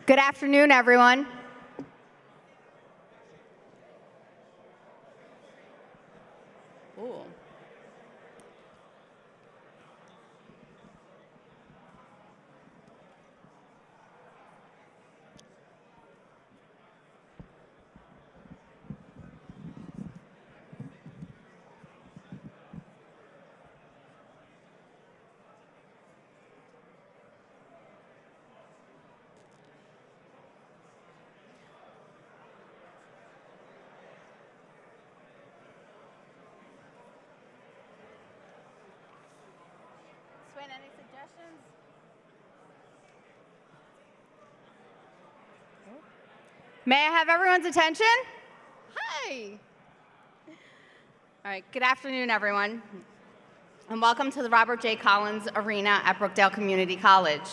Good afternoon, everyone. Ooh. Swin, any suggestions? May I have everyone's attention? Hi. All right, good afternoon, everyone, and welcome to the Robert J. Collins Arena at Brookdale Community College.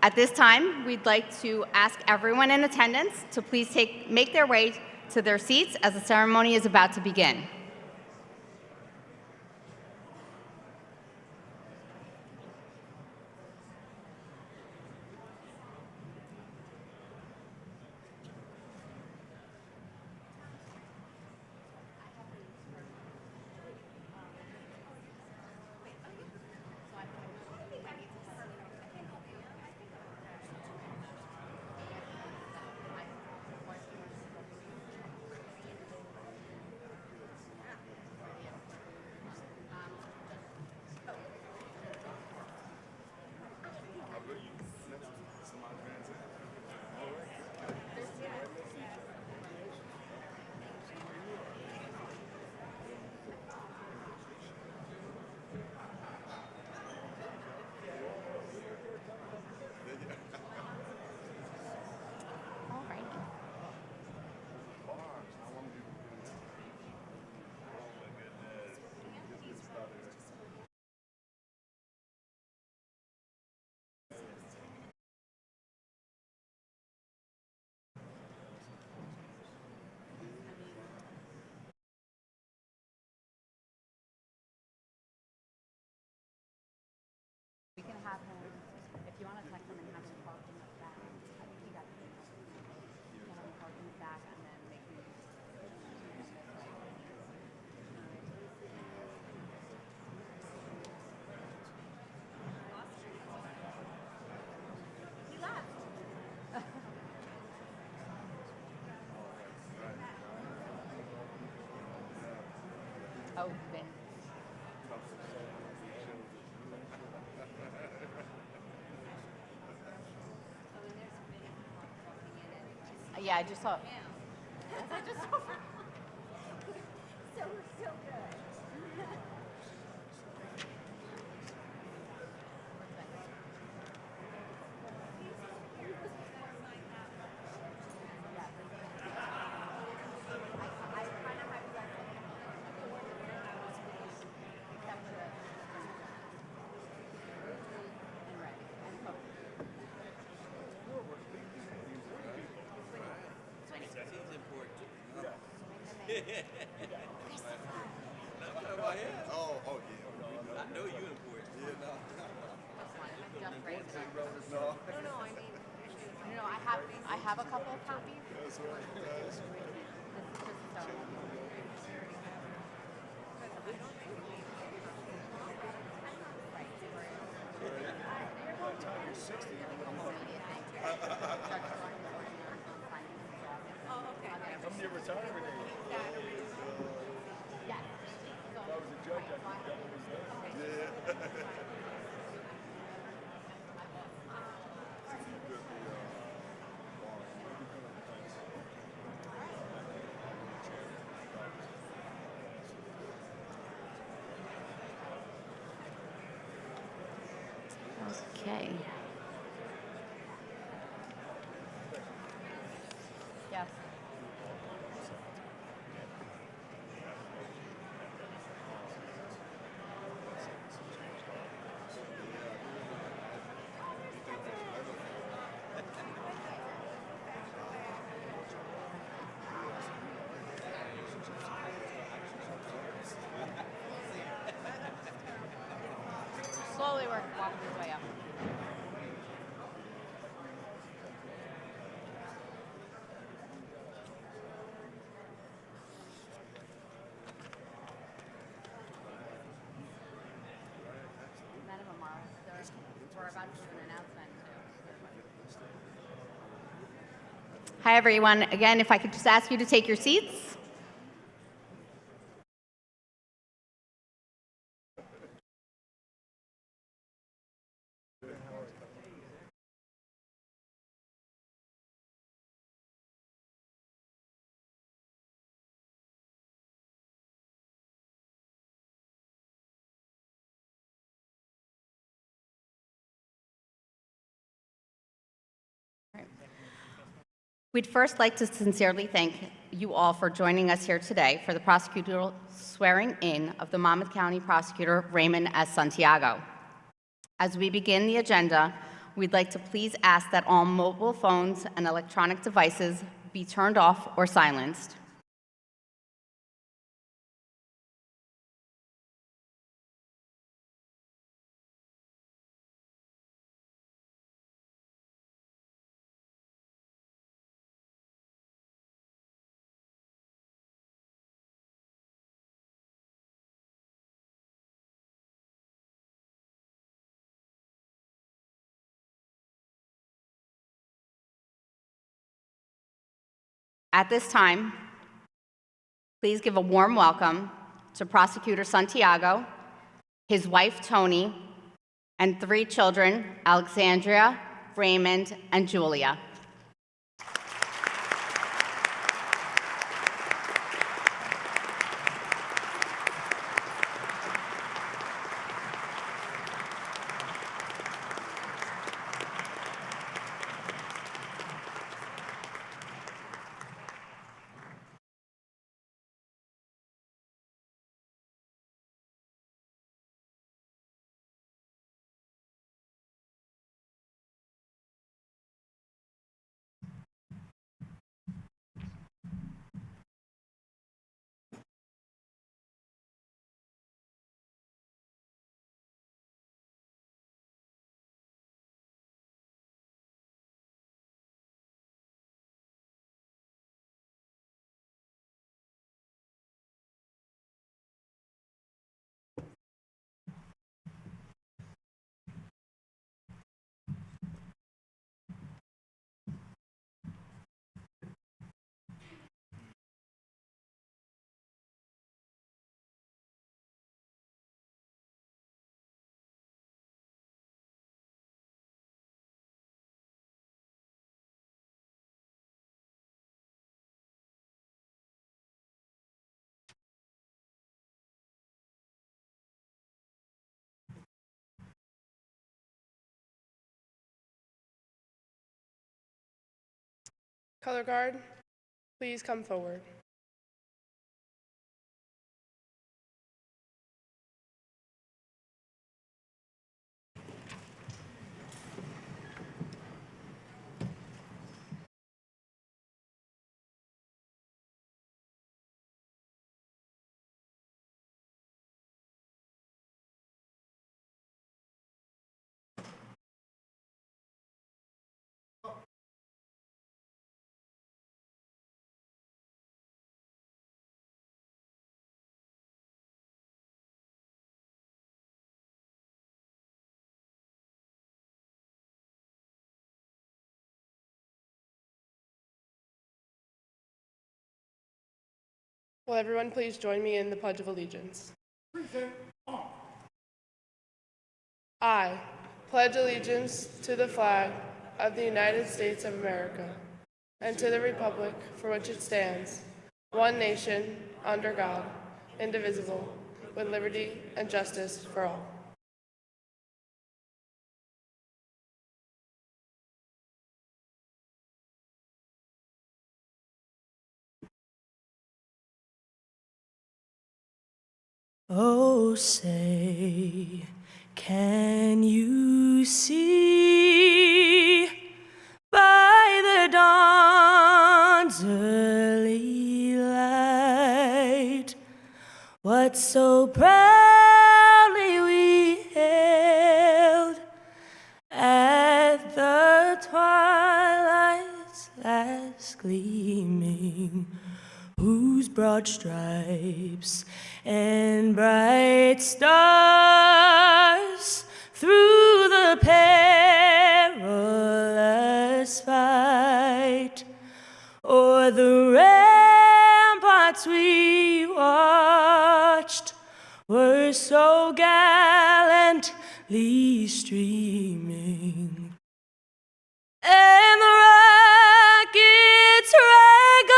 At this time, we'd like to ask everyone in attendance to please make their way to their seats as the ceremony is about to begin. We can have him, if you want to text him and have him park in the back. I think he got it. You can have him park in the back and then make me. He left. Oh, Vin. Yeah, I just saw. I just saw. So good. I have a couple of copies. This is just so. From your retirement age. Yes. If I was a judge, I'd be done with that. Yeah. Okay. Yes. Slowly walking his way up. Hi, everyone. Again, if I could just ask you to take your seats. We'd first like to sincerely thank you all for joining us here today for the prosecutorial swearing in of the Monmouth County Prosecutor Raymond S. Santiago. As we begin the agenda, we'd like to please ask that all mobile phones and electronic devices be turned off or silenced. At this time, please give a warm welcome to Prosecutor Santiago, his wife Tony, and 3 children, Alexandria, Raymond, and Julia. Color guard, please come forward. Will everyone please join me in the Pledge of Allegiance? I pledge allegiance to the flag of the United States of America and to the republic for which it stands, one nation, under God, indivisible, with liberty and justice for all. Oh, say, can you see by the dawn's early light what so proudly we hailed at the twilight's last gleaming, whose broad stripes and bright stars through the perilous fight o'er the ramparts we watched were so gallantly streaming, and the rockets' red glare,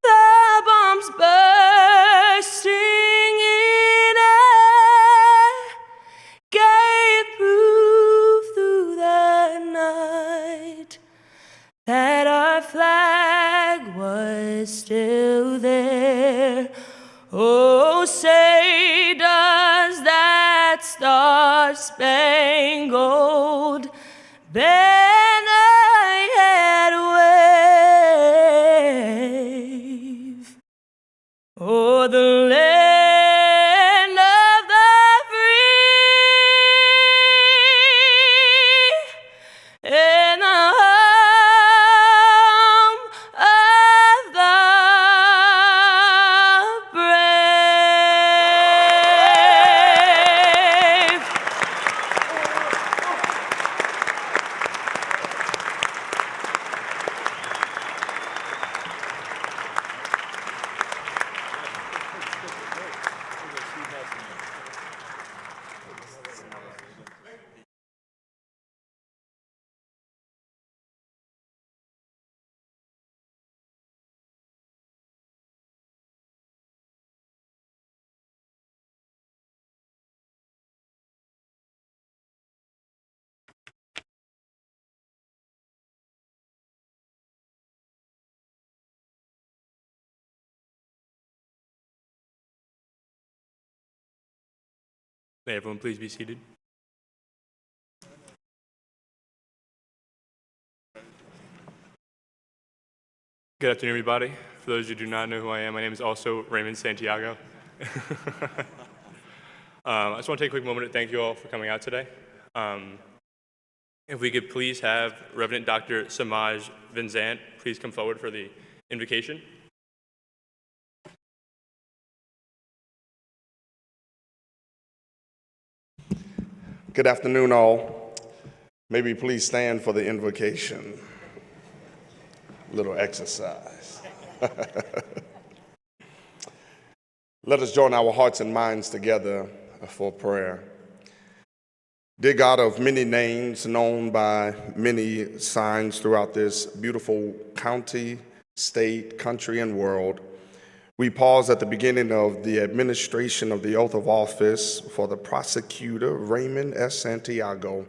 the bombs bursting in air, gave proof through the night that our flag was still there. Oh, say does that star-spangled banner yet wave o'er the land of the free and the home of the brave. May everyone please be seated. Good afternoon, everybody. For those who do not know who I am, my name is also Raymond Santiago. I just want to take a quick moment to thank you all for coming out today. If we could please have Reverend Dr. Samaj Vinzant please come forward for the invocation. Good afternoon, all. Maybe please stand for the invocation. Little exercise. Let us join our hearts and minds together for prayer. Dear God of many names, known by many signs throughout this beautiful county, state, country, and world, we pause at the beginning of the administration of the oath of office for the prosecutor, Raymond S. Santiago.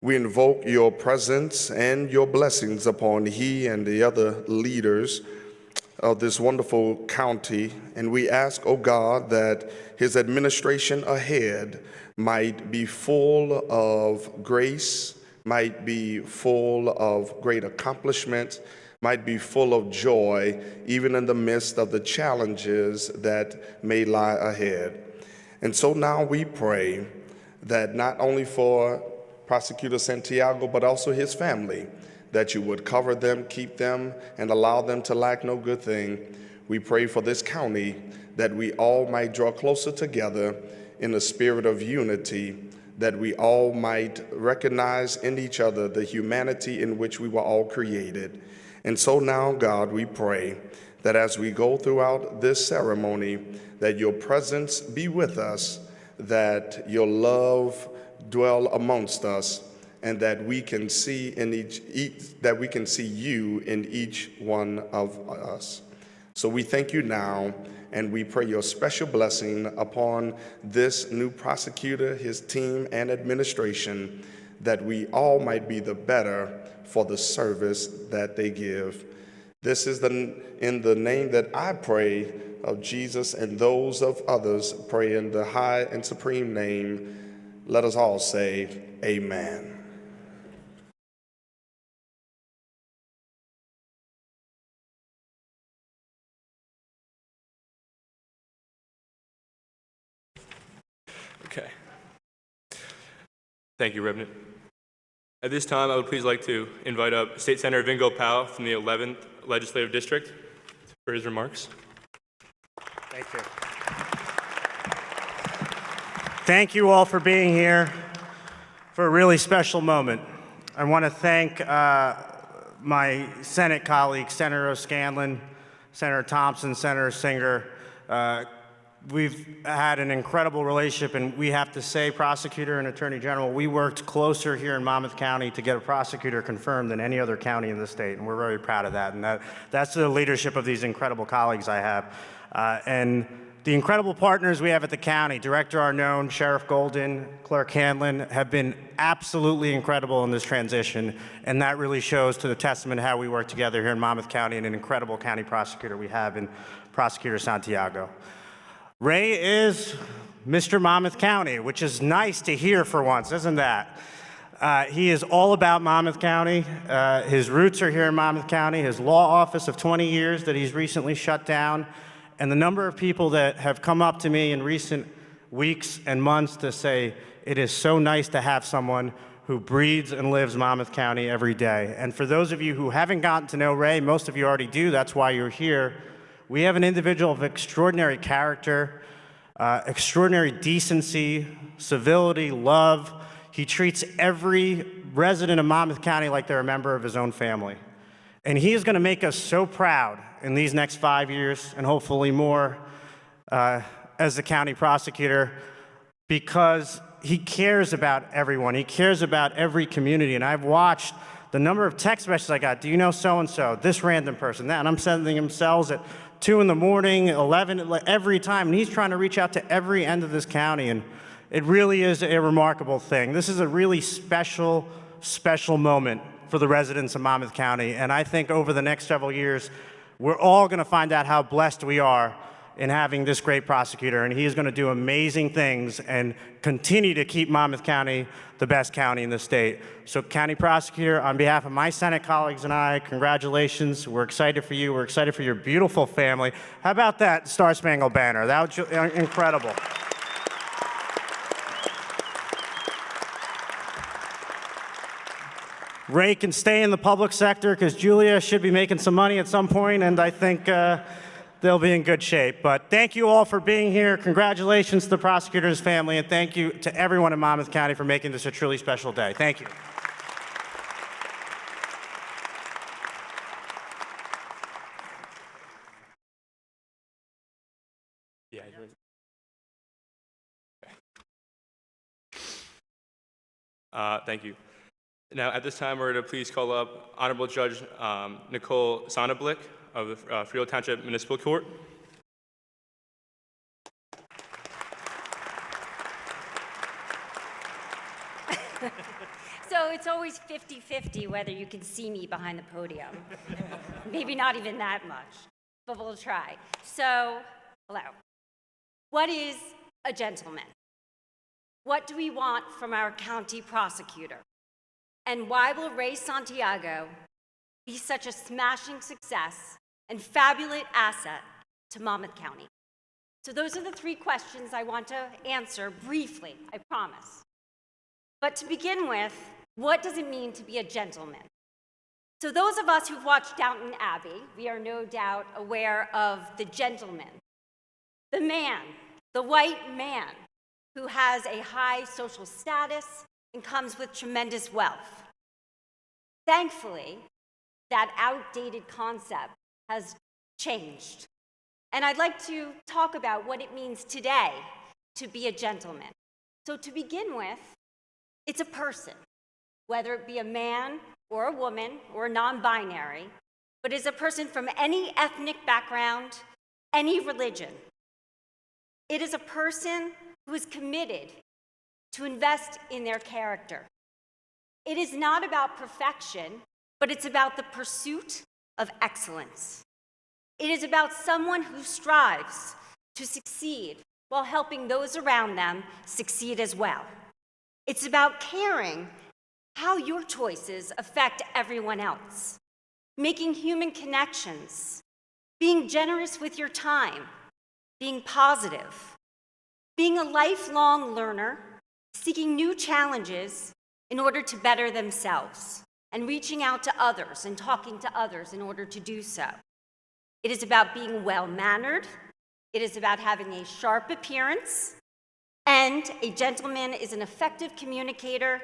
We invoke your presence and your blessings upon he and the other leaders of this wonderful county, and we ask, oh God, that his administration ahead might be full of grace, might be full of great accomplishment, might be full of joy, even in the midst of the challenges that may lie ahead. And so now we pray that not only for Prosecutor Santiago, but also his family, that you would cover them, keep them, and allow them to lack no good thing. We pray for this county that we all might draw closer together in a spirit of unity, that we all might recognize in each other the humanity in which we were all created. And so now, God, we pray that as we go throughout this ceremony, that your presence be with us, that your love dwell amongst us, and that we can see you in each one of us. So we thank you now, and we pray your special blessing upon this new prosecutor, his team, and administration, that we all might be the better for the service that they give. This is in the name that I pray of Jesus, and those of others pray in the high and supreme name. Let us all say, amen. Okay. Thank you, Reverend. At this time, I would please like to invite up State Senator Vingo Powell from the 11th Legislative District for his remarks. Thank you. Thank you all for being here for a really special moment. I want to thank my Senate colleagues, Senator O'Scanlan, Senator Thompson, Senator Singer. We've had an incredible relationship, and we have to say, Prosecutor and Attorney General, we worked closer here in Monmouth County to get a prosecutor confirmed than any other county in the state, and we're very proud of that. And that's the leadership of these incredible colleagues I have. And the incredible partners we have at the county, Director Arnone, Sheriff Golden, Clerk Hanlon, have been absolutely incredible in this transition, and that really shows to the testament of how we work together here in Monmouth County and an incredible county prosecutor we have in Prosecutor Santiago. Ray is Mr. Monmouth County, which is nice to hear for once, isn't that? He is all about Monmouth County. His roots are here in Monmouth County. His law office of 20 years that he's recently shut down, and the number of people that have come up to me in recent weeks and months to say, it is so nice to have someone who breathes and lives Monmouth County every day. And for those of you who haven't gotten to know Ray, most of you already do, that's why you're here. We have an individual of extraordinary character, extraordinary decency, civility, love. He treats every resident of Monmouth County like they're a member of his own family. And he is going to make us so proud in these next 5 years, and hopefully more, as the county prosecutor, because he cares about everyone. He cares about every community. And I've watched the number of text messages I got. Do you know so-and-so, this random person, that? And I'm sending him cells at 2 in the morning, 11, every time. And he's trying to reach out to every end of this county. And it really is a remarkable thing. This is a really special, special moment for the residents of Monmouth County. And I think over the next several years, we're all going to find out how blessed we are in having this great prosecutor, and he is going to do amazing things and continue to keep Monmouth County the best county in the state. So, County Prosecutor, on behalf of my Senate colleagues and I, congratulations. We're excited for you. We're excited for your beautiful family. How about that Star Spangled Banner? That was incredible. Ray can stay in the public sector because Julia should be making some money at some point, and I think they'll be in good shape. But thank you all for being here. Congratulations to the prosecutor's family, and thank you to everyone in Monmouth County for making this a truly special day. Thank you. Thank you. Now, at this time, we're going to please call up Honorable Judge Nicole Sonneblick of the Freehold Township Municipal Court. So it's always 50-50 whether you can see me behind the podium. Maybe not even that much, but we'll try. So, hello. What is a gentleman? What do we want from our county prosecutor? And why will Ray Santiago be such a smashing success and fabulous asset to Monmouth County? So those are the 3 questions I want to answer briefly, I promise. But to begin with, what does it mean to be a gentleman? So those of us who've watched Downton Abbey, we are no doubt aware of the gentleman, the man, the white man, who has a high social status and comes with tremendous wealth. Thankfully, that outdated concept has changed. And I'd like to talk about what it means today to be a gentleman. So to begin with, it's a person, whether it be a man or a woman or non-binary, but is a person from any ethnic background, any religion. It is a person who is committed to invest in their character. It is not about perfection, but it's about the pursuit of excellence. It is about someone who strives to succeed while helping those around them succeed as well. It's about caring how your choices affect everyone else, making human connections, being generous with your time, being positive, being a lifelong learner, seeking new challenges in order to better themselves, and reaching out to others and talking to others in order to do so. It is about being well-mannered. It is about having a sharp appearance. And a gentleman is an effective communicator,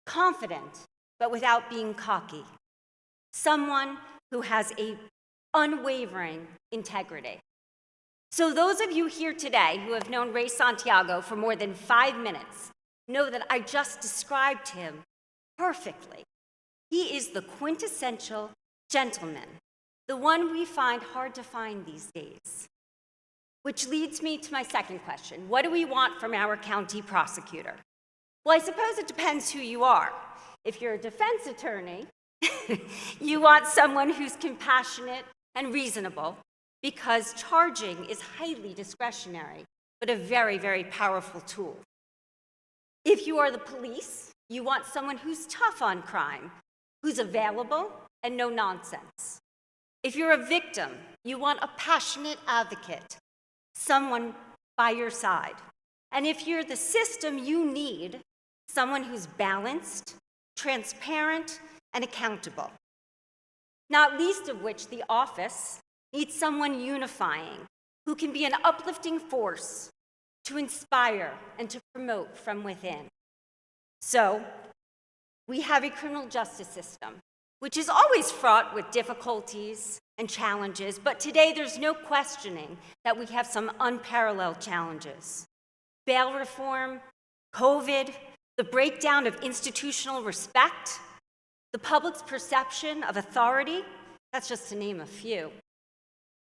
confident, but without being cocky. someone who has a unwavering integrity. So those of you here today who have known Ray Santiago for more than 5 minutes know that I just described him perfectly. He is the quintessential gentleman, the one we find hard to find these days. Which leads me to my second question. What do we want from our county prosecutor? Well, I suppose it depends who you are. If you're a defense attorney, you want someone who's compassionate and reasonable, because charging is highly discretionary, but a very, very powerful tool. If you are the police, you want someone who's tough on crime, who's available and no nonsense. If you're a victim, you want a passionate advocate, someone by your side. And if you're the system, you need someone who's balanced, transparent, and accountable. Not least of which the office needs someone unifying, who can be an uplifting force to inspire and to promote from within. So, we have a criminal justice system, which is always fraught with difficulties and challenges, but today there's no questioning that we have some unparalleled challenges. Bail reform, COVID, the breakdown of institutional respect, the public's perception of authority, that's just to name a few.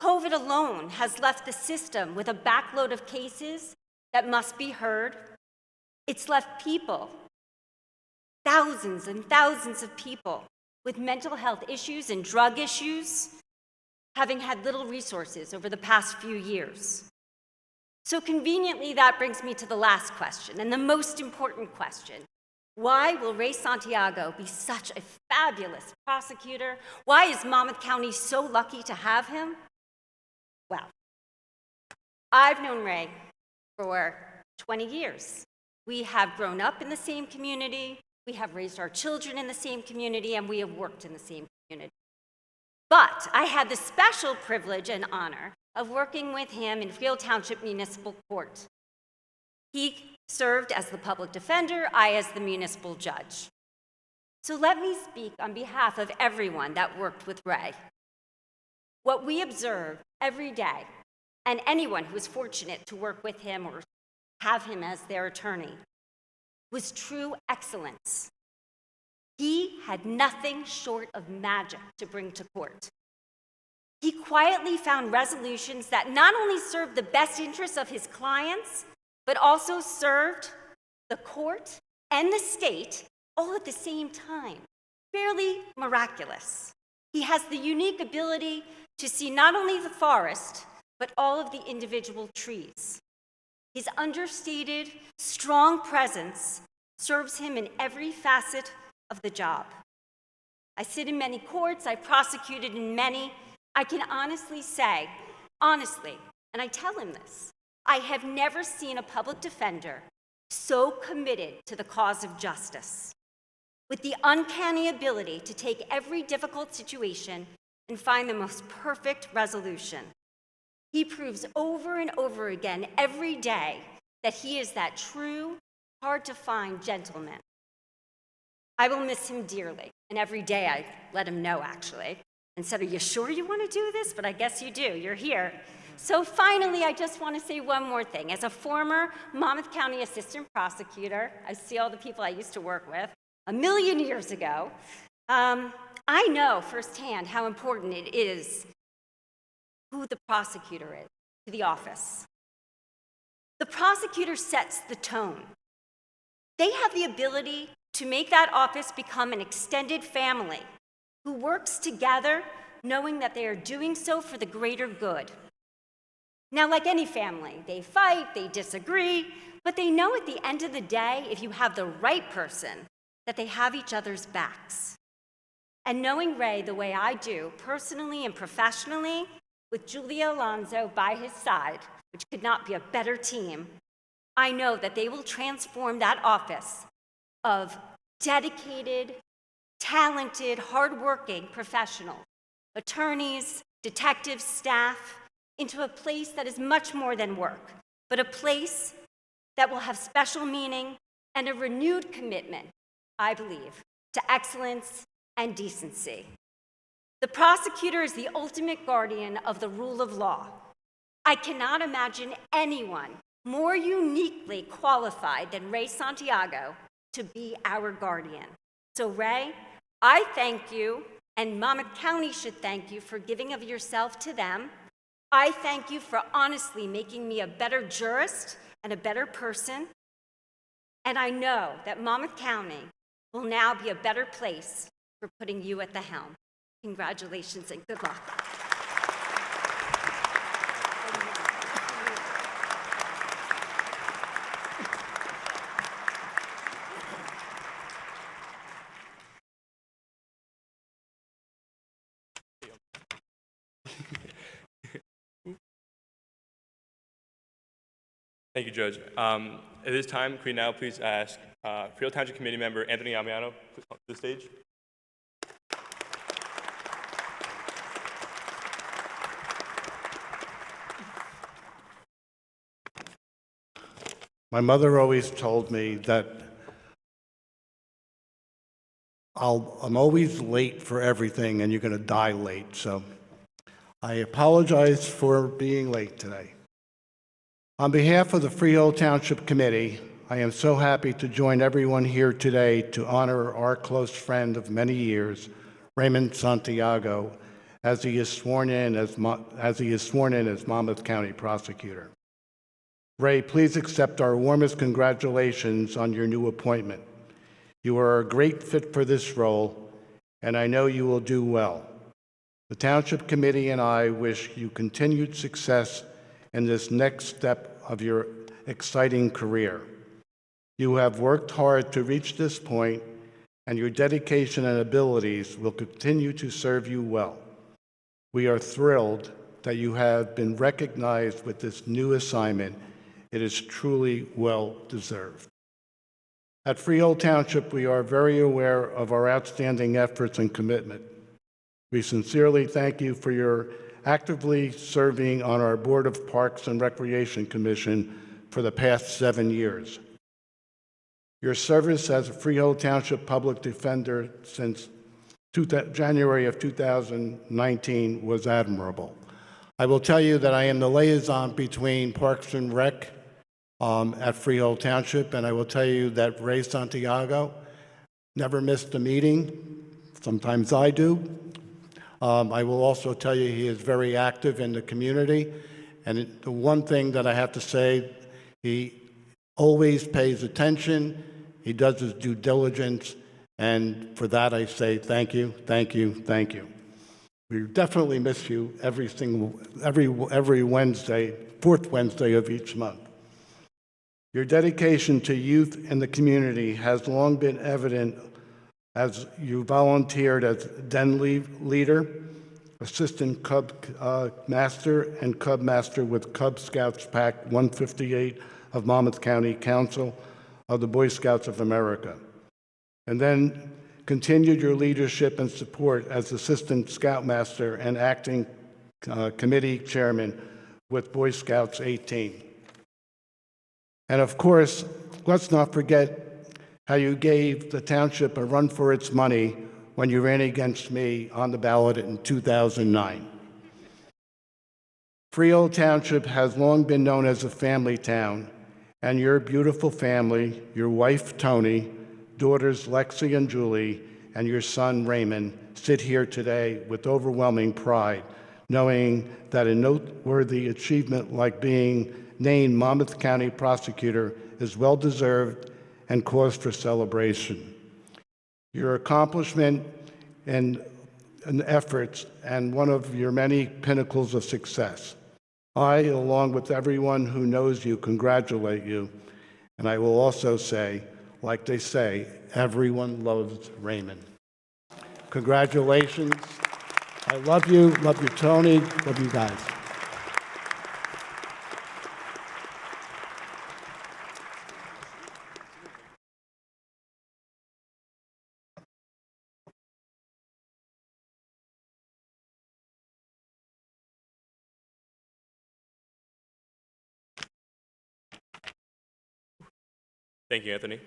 COVID alone has left the system with a backload of cases that must be heard. It's left people, thousands and thousands of people with mental health issues and drug issues, having had little resources over the past few years. So conveniently, that brings me to the last question, and the most important question. Why will Ray Santiago be such a fabulous prosecutor? Why is Monmouth County so lucky to have him? Well, I've known Ray for 20 years. We have grown up in the same community, we have raised our children in the same community, and we have worked in the same community. But I had the special privilege and honor of working with him in Field Township Municipal Court. He served as the public defender, I as the municipal judge. So let me speak on behalf of everyone that worked with Ray. What we observed every day, and anyone who was fortunate to work with him or have him as their attorney, was true excellence. He had nothing short of magic to bring to court. He quietly found resolutions that not only served the best interests of his clients, but also served the court and the state all at the same time. Fairly miraculous. He has the unique ability to see not only the forest, but all of the individual trees. His understated, strong presence serves him in every facet of the job. I sit in many courts, I prosecuted in many. I can honestly say, honestly, and I tell him this, I have never seen a public defender so committed to the cause of justice, with the uncanny ability to take every difficult situation and find the most perfect resolution. He proves over and over again every day that he is that true, hard-to-find gentleman. I will miss him dearly, and every day I let him know, actually, and said, "Are you sure you want to do this?" But I guess you do. You're here. So finally, I just want to say one more thing. As a former Monmouth County Assistant Prosecutor, I see all the people I used to work with 1,000,000 years ago, I know firsthand how important it is who the prosecutor is to the office. The prosecutor sets the tone. They have the ability to make that office become an extended family who works together knowing that they are doing so for the greater good. Now, like any family, they fight, they disagree, but they know at the end of the day, if you have the right person, that they have each other's backs. And knowing Ray the way I do, personally and professionally, with Julia Alonso by his side, which could not be a better team, I know that they will transform that office of dedicated, talented, hardworking professionals, attorneys, detectives, staff, into a place that is much more than work, but a place that will have special meaning and a renewed commitment, I believe, to excellence and decency. The prosecutor is the ultimate guardian of the rule of law. I cannot imagine anyone more uniquely qualified than Ray Santiago to be our guardian. So Ray, I thank you, and Monmouth County should thank you for giving of yourself to them. I thank you for honestly making me a better jurist and a better person. And I know that Monmouth County will now be a better place for putting you at the helm. Congratulations and good luck. Thank you, Judge. At this time, can we now please ask Freehold Township Committee Member Anthony Amiano to come to the stage? My mother always told me that I'm always late for everything and you're going to die late. So I apologize for being late today. On behalf of the Freehold Township Committee, I am so happy to join everyone here today to honor our close friend of many years, Raymond Santiago, as he is sworn in as Monmouth County Prosecutor. Ray, please accept our warmest congratulations on your new appointment. You are a great fit for this role, and I know you will do well. The Township Committee and I wish you continued success in this next step of your exciting career. You have worked hard to reach this point, and your dedication and abilities will continue to serve you well. We are thrilled that you have been recognized with this new assignment. It is truly well deserved. At Freehold Township, we are very aware of our outstanding efforts and commitment. We sincerely thank you for your actively serving on our Board of Parks and Recreation Commission for the past 7 years. Your service as a Freehold Township Public Defender since January of 2019 was admirable. I will tell you that I am the liaison between Parks and Rec at Freehold Township, and I will tell you that Ray Santiago never missed a meeting. Sometimes I do. I will also tell you he is very active in the community, and the one thing that I have to say, he always pays attention, he does his due diligence, and for that I say thank you, thank you, thank you. We definitely miss you every Wednesday, fourth Wednesday of each month. Your dedication to youth and the community has long been evident as you volunteered as den leader, assistant Cub master, and Cub master with Cub Scouts Pack 158 of Monmouth County Council of the Boy Scouts of America, and then continued your leadership and support as assistant scoutmaster and acting committee chairman with Boy Scouts 18. And of course, let's not forget how you gave the township a run for its money when you ran against me on the ballot in 2009. Freehold Township has long been known as a family town, and your beautiful family, your wife Tony, daughters Lexi and Julie, and your son Raymond sit here today with overwhelming pride, knowing that a noteworthy achievement like being named Monmouth County Prosecutor is well-deserved and cause for celebration. Your accomplishment and efforts and one of your many pinnacles of success. I, along with everyone who knows you, congratulate you, and I will also say, like they say, everyone loves Raymond. Congratulations. I love you, Tony, love you guys. Thank you, Anthony.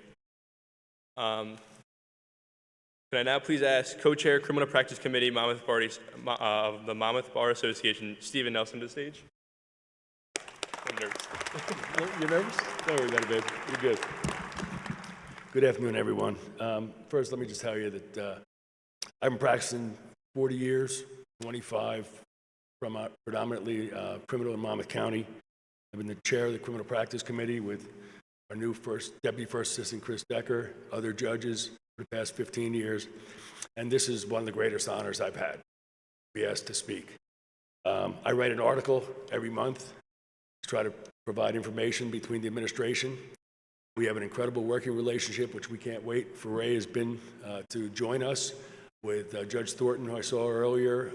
Can I now please ask Co-Chair Criminal Practice Committee Monmouth of the Monmouth Bar Association, Stephen Nelson, to the stage? I'm nervous. You're nervous? Don't worry about it, babe. You're good. Good afternoon, everyone. First, let me just tell you that I've been practicing 40 years, 25 from predominantly criminal in Monmouth County. I've been the chair of the Criminal Practice Committee with our new Deputy First Assistant Chris Decker, other judges for the past 15 years, and this is one of the greatest honors I've had, to be asked to speak. I write an article every month to try to provide information between the administration. We have an incredible working relationship, which we can't wait for Ray has been to join us, with Judge Thornton, who I saw earlier,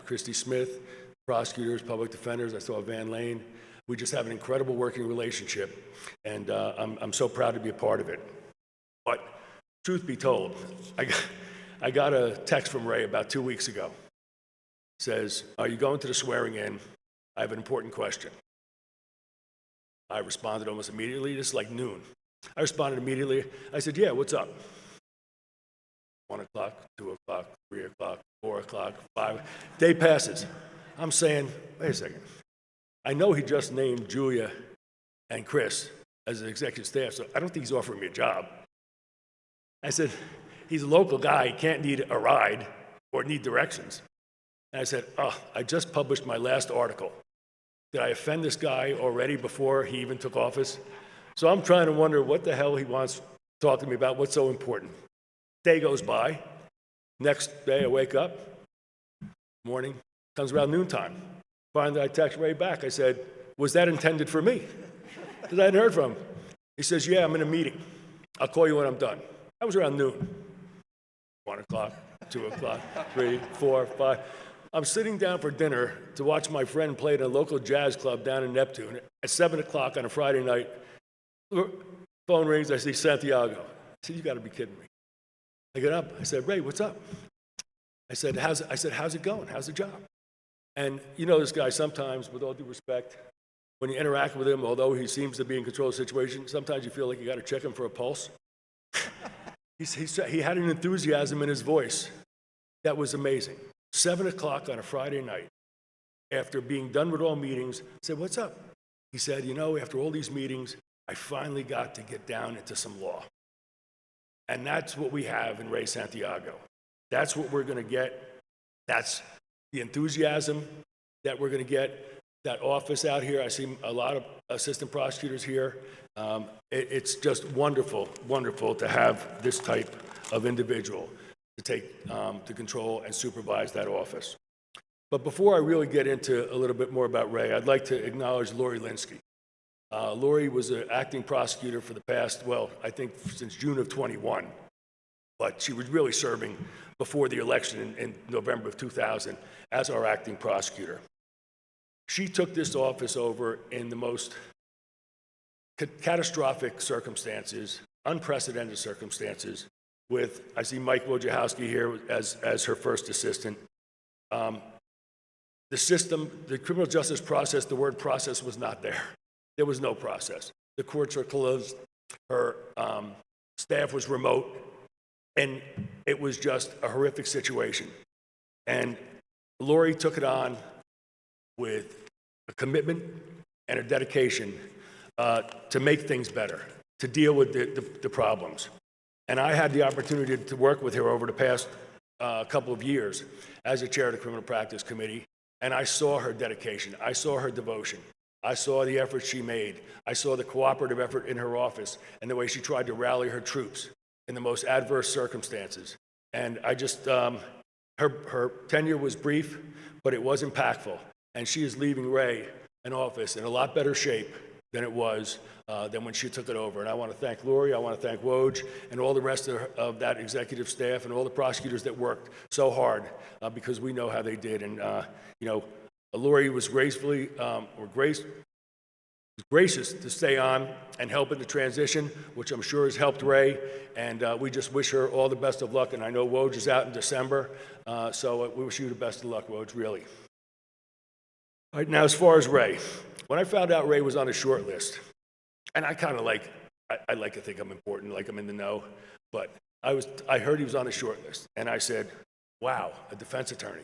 Christy Smith, prosecutors, public defenders. I saw Van Lane. We just have an incredible working relationship, and I'm so proud to be a part of it. But truth be told, I got a text from Ray about 2 weeks ago. It says, "Are you going to the swearing in? I have an important question." I responded almost immediately. This is like noon. I responded immediately. I said, "Yeah, what's up?" 1 o'clock, 2 o'clock, 3 o'clock, 4 o'clock, 5. Day passes. I'm saying, wait a second. I know he just named Julia and Chris as an executive staff, so I don't think he's offering me a job. I said, he's a local guy. He can't need a ride or need directions. And I said, I just published my last article. Did I offend this guy already before he even took office? So I'm trying to wonder what the hell he wants to talk to me about, what's so important. Day goes by. Next day I wake up. Morning. Comes around noontime. Finally I text Ray back. I said, was that intended for me? Because I hadn't heard from him. He says, yeah, I'm in a meeting. I'll call you when I'm done. That was around noon. 1 o'clock, 2 o'clock, 3, 4, 5. I'm sitting down for dinner to watch my friend play at a local jazz club down in Neptune. At 7 o'clock on a Friday night, phone rings, I see Santiago. I said, you gotta be kidding me. I get up, I said, Ray, what's up? I said, how's it going? How's the job? And you know this guy sometimes, with all due respect, when you interact with him, although he seems to be in control of the situation, sometimes you feel like you gotta check him for a pulse. He had an enthusiasm in his voice that was amazing. 7 o'clock on a Friday night, after being done with all meetings, I said, what's up? He said, you know, after all these meetings, I finally got to get down into some law. And that's what we have in Ray Santiago. That's what we're gonna get. That's the enthusiasm that we're gonna get. That office out here, I see a lot of assistant prosecutors here. It's just wonderful, wonderful to have this type of individual to take to control and supervise that office. But before I really get into a little bit more about Ray, I'd like to acknowledge Lori Linsky. Lori was an acting prosecutor for the past, well, I think since June of 21, but she was really serving before the election in November of 2000 as our acting prosecutor. She took this office over in the most catastrophic circumstances, unprecedented circumstances, with, I see Mike Wojciechowski here as her first assistant. The system, the criminal justice process, the word process was not there. There was no process. The courts are closed. Her staff was remote. And it was just a horrific situation. And Lori took it on with a commitment and a dedication to make things better, to deal with the problems. And I had the opportunity to work with her over the past couple of years as a chair of the Criminal Practice Committee, and I saw her dedication. I saw her devotion. I saw the effort she made. I saw the cooperative effort in her office and the way she tried to rally her troops in the most adverse circumstances. And I just, her tenure was brief, but it was impactful. And she is leaving Ray an office in a lot better shape than it was than when she took it over. And I want to thank Lori, I want to thank Woj, and all the rest of that executive staff and all the prosecutors that worked so hard because we know how they did. And, you know, Lori was gracious to stay on and help in the transition, which I'm sure has helped Ray, and we just wish her all the best of luck. And I know Woj is out in December, so we wish you the best of luck, Woj, really. All right, now as far as Ray, when I found out Ray was on a short list, and I kind of I like to think I'm important, like I'm in the know, but I heard he was on the short list, and I said, wow, a defense attorney.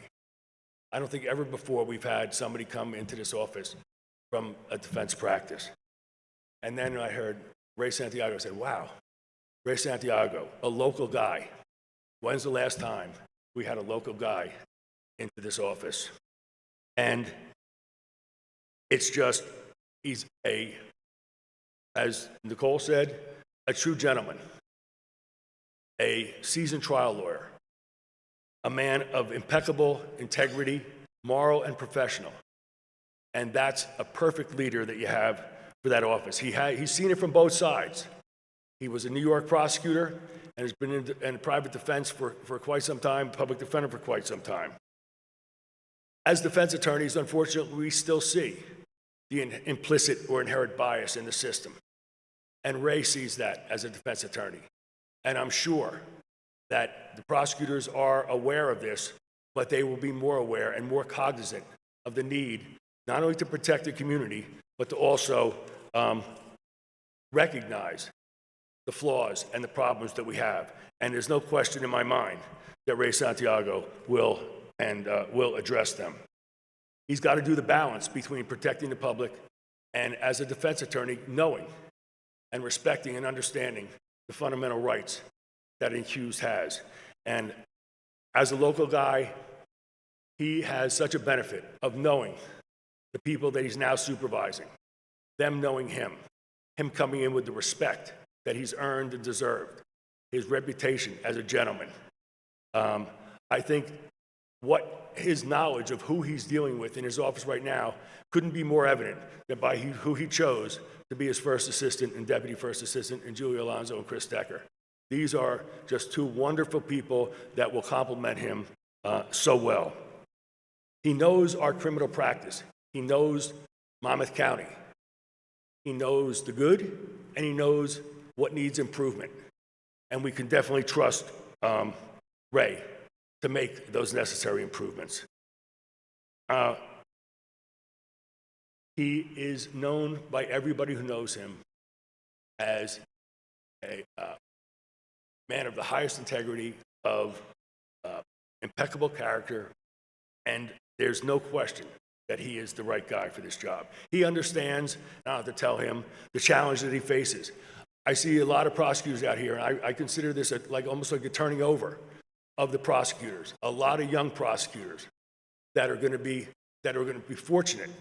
I don't think ever before we've had somebody come into this office from a defense practice. And then I heard Ray Santiago. I said, wow, Ray Santiago, a local guy. When's the last time we had a local guy into this office? And it's just, he's as Nicole said, a true gentleman, a seasoned trial lawyer, a man of impeccable integrity, moral and professional. And that's a perfect leader that you have for that office. He's seen it from both sides. He was a New York prosecutor and has been in private defense for quite some time, public defender for quite some time. As defense attorneys, unfortunately, we still see the implicit or inherent bias in the system. And Ray sees that as a defense attorney. And I'm sure that the prosecutors are aware of this, but they will be more aware and more cognizant of the need not only to protect the community, but to also recognize the flaws and the problems that we have. And there's no question in my mind that Ray Santiago will address them. He's got to do the balance between protecting the public and, as a defense attorney, knowing and respecting and understanding the fundamental rights that an accused has. And as a local guy, he has such a benefit of knowing the people that he's now supervising, them knowing him coming in with the respect that he's earned and deserved, his reputation as a gentleman. I think what his knowledge of who he's dealing with in his office right now couldn't be more evident than by who he chose to be his first assistant and deputy first assistant, and Julia Alonso and Chris Decker. These are just two wonderful people that will complement him so well. He knows our criminal practice. He knows Monmouth County. He knows the good, and he knows what needs improvement. And we can definitely trust Ray to make those necessary improvements. He is known by everybody who knows him as a man of the highest integrity, of impeccable character, and there's no question that he is the right guy for this job. He understands, I don't have to tell him, the challenge that he faces. I see a lot of prosecutors out here, and I consider this almost like a turning over of the prosecutors. A lot of young prosecutors that are going to be fortunate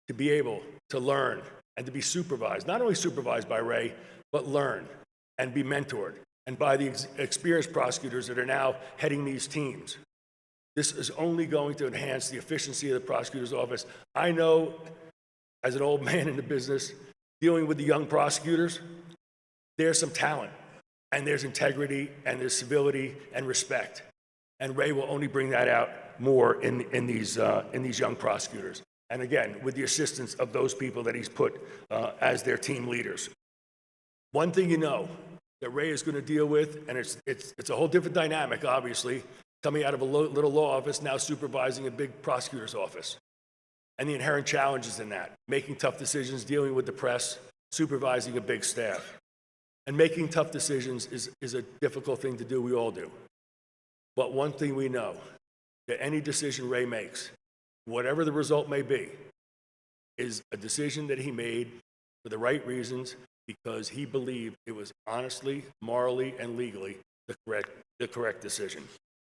to be able to learn and to be supervised, not only supervised by Ray, but learn and be mentored, and by the experienced prosecutors that are now heading these teams. This is only going to enhance the efficiency of the prosecutor's office. I know, as an old man in the business, dealing with the young prosecutors, there's some talent, and there's integrity, and there's civility and respect. And Ray will only bring that out more in these young prosecutors. And again, with the assistance of those people that he's put as their team leaders. One thing you know that Ray is going to deal with, and it's a whole different dynamic, obviously, coming out of a little law office, now supervising a big prosecutor's office. And the inherent challenges in that, making tough decisions, dealing with the press, supervising a big staff. And making tough decisions is a difficult thing to do, we all do. But one thing we know, that any decision Ray makes, whatever the result may be, is a decision that he made for the right reasons, because he believed it was honestly, morally, and legally the correct decision.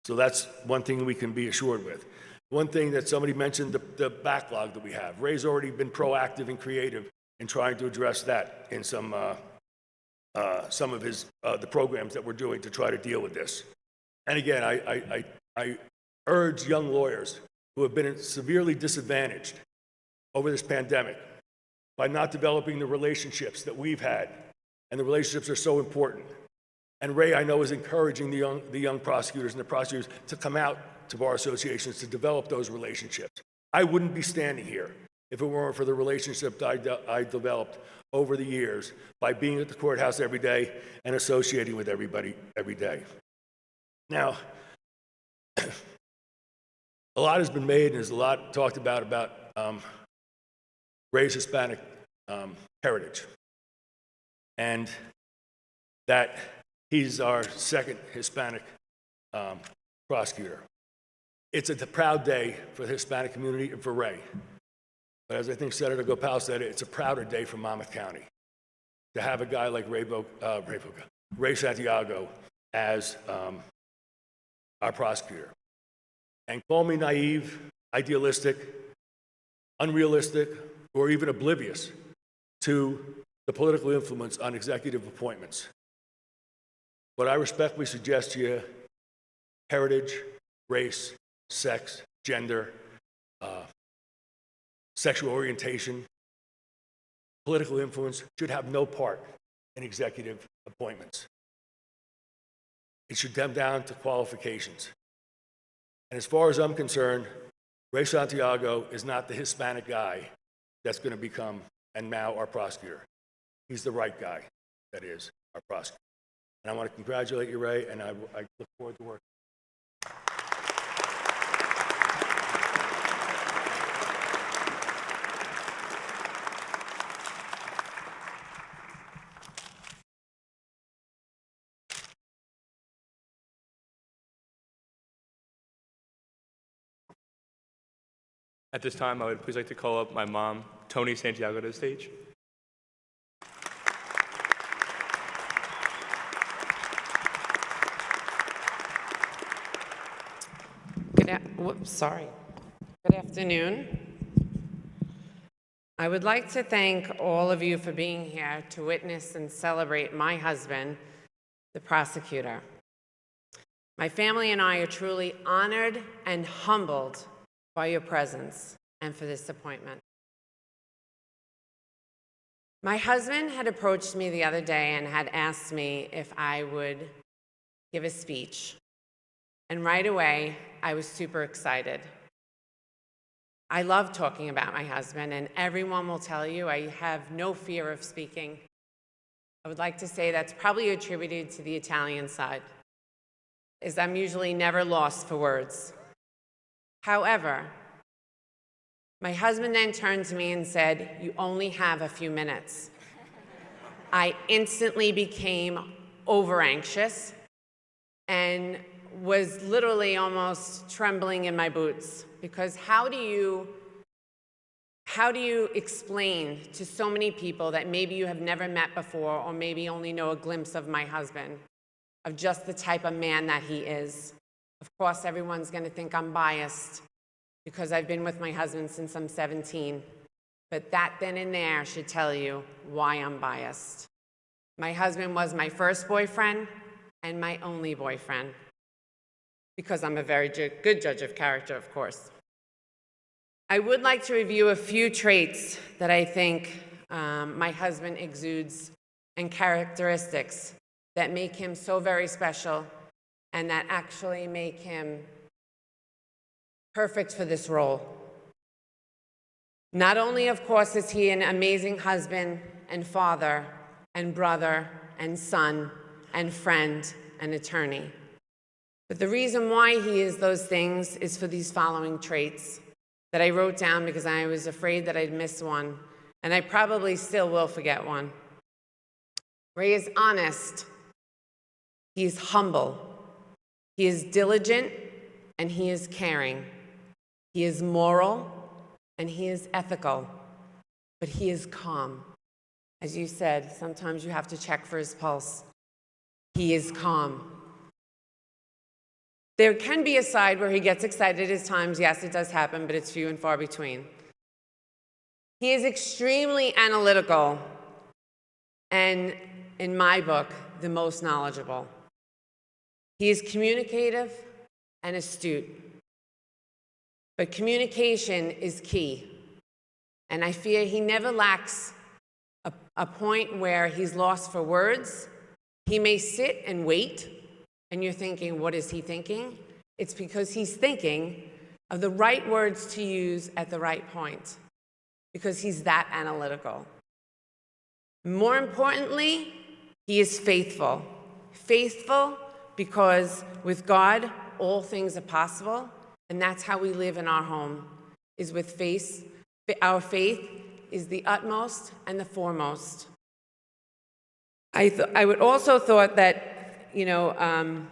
So that's one thing we can be assured with. One thing that somebody mentioned, the backlog that we have. Ray's already been proactive and creative in trying to address that in some of his the programs that we're doing to try to deal with this. And again, I urge young lawyers who have been severely disadvantaged over this pandemic by not developing the relationships that we've had, and the relationships are so important. And Ray, I know, is encouraging the young prosecutors and the prosecutors to come out to bar associations to develop those relationships. I wouldn't be standing here if it weren't for the relationship that I developed over the years by being at the courthouse every day and associating with everybody every day. Now, a lot has been made and there's a lot talked about Ray's Hispanic heritage, and that He's our second Hispanic prosecutor. It's a proud day for the Hispanic community and for Ray. But as I think Senator Gopal said, it's a prouder day for Monmouth County to have a guy like Ray Santiago as our prosecutor. And call me naive, idealistic, unrealistic, or even oblivious to the political influence on executive appointments. But I respectfully suggest to you, heritage, race, sex, gender, sexual orientation, political influence should have no part in executive appointments. It should come down to qualifications. And as far as I'm concerned, Ray Santiago is not the Hispanic guy that's going to become, and now, our prosecutor. He's the right guy that is our prosecutor. And I want to congratulate you, Ray, and I look forward to working. At this time, I would please like to call up my mom, Tony Santiago, to the stage. Good afternoon. I would like to thank all of you for being here to witness and celebrate my husband, the prosecutor. My family and I are truly honored and humbled by your presence and for this appointment. My husband had approached me the other day and had asked me if I would give a speech. And right away, I was super excited. I love talking about my husband, and everyone will tell you I have no fear of speaking. I would like to say that's probably attributed to the Italian side, as I'm usually never lost for words. However, my husband then turned to me and said, "You only have a few minutes." I instantly became over-anxious and was literally almost trembling in my boots, because how do you explain to so many people that maybe you have never met before, or maybe only know a glimpse of my husband, of just the type of man that he is? Of course, everyone's going to think I'm biased because I've been with my husband since I'm 17. But that then and there should tell you why I'm biased. My husband was my first boyfriend and my only boyfriend, because I'm a very good judge of character, of course. I would like to review a few traits that I think my husband exudes, and characteristics that make him so very special and that actually make him perfect for this role. Not only, of course, is he an amazing husband and father and brother and son and friend and attorney, but the reason why he is those things is for these following traits that I wrote down because I was afraid that I'd miss one, and I probably still will forget one. Ray is honest, he is humble, he is diligent, and he is caring. He is moral, and he is ethical, but he is calm. As you said, sometimes you have to check for his pulse. He is calm. There can be a side where he gets excited at times. Yes, it does happen, but it's few and far between. He is extremely analytical, and in my book, the most knowledgeable. He is communicative and astute. But communication is key. And I fear he never lacks a point where he's lost for words. He may sit and wait, and you're thinking, what is he thinking? It's because he's thinking of the right words to use at the right point, because he's that analytical. More importantly, he is faithful. Faithful because with God, all things are possible, and that's how we live in our home, is with faith. Our faith is the utmost and the foremost. I would also thought that an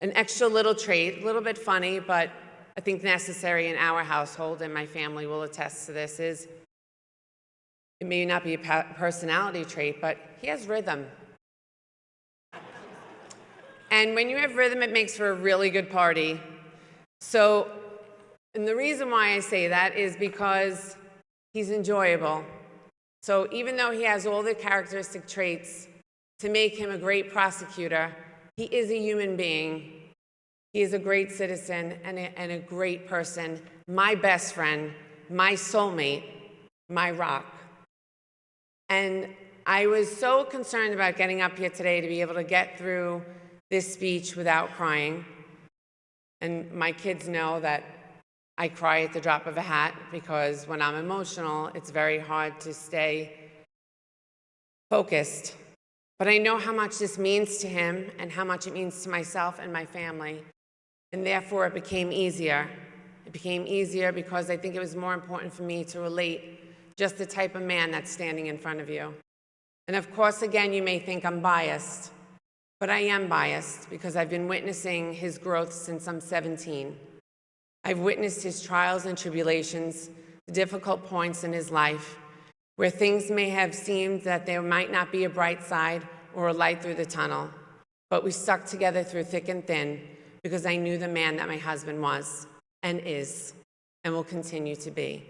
extra little trait, a little bit funny, but I think necessary in our household, and my family will attest to this, is it may not be a personality trait, but he has rhythm. And when you have rhythm, it makes for a really good party. So, and the reason why I say that is because he's enjoyable. So even though he has all the characteristic traits to make him a great prosecutor, he is a human being. He is a great citizen and a great person, my best friend, my soulmate, my rock. And I was so concerned about getting up here today to be able to get through this speech without crying. And my kids know that I cry at the drop of a hat because when I'm emotional, it's very hard to stay focused. But I know how much this means to him and how much it means to myself and my family. And therefore, it became easier. It became easier because I think it was more important for me to relate just the type of man that's standing in front of you. And of course, again, you may think I'm biased, but I am biased because I've been witnessing his growth since I'm 17. I've witnessed his trials and tribulations, the difficult points in his life, where things may have seemed that there might not be a bright side or a light through the tunnel, but we stuck together through thick and thin because I knew the man that my husband was and is and will continue to be.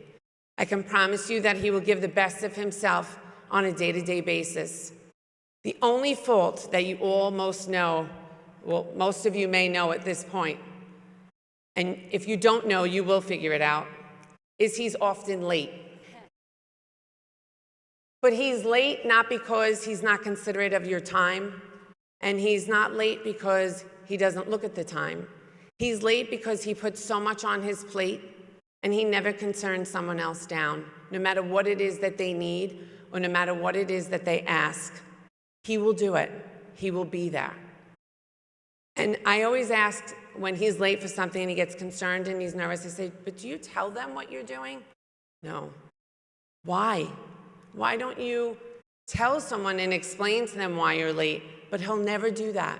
I can promise you that he will give the best of himself on a day-to-day basis. The only fault that you all most know, well, most of you may know at this point, and if you don't know, you will figure it out, is he's often late. But he's late not because he's not considerate of your time, and he's not late because he doesn't look at the time. He's late because he puts so much on his plate, and he never can turn someone else down, no matter what it is that they need or no matter what it is that they ask. He will do it. He will be there. And I always ask when he's late for something and he gets concerned and he's nervous, I say, but do you tell them what you're doing? No. Why? Why don't you tell someone and explain to them why you're late? But he'll never do that.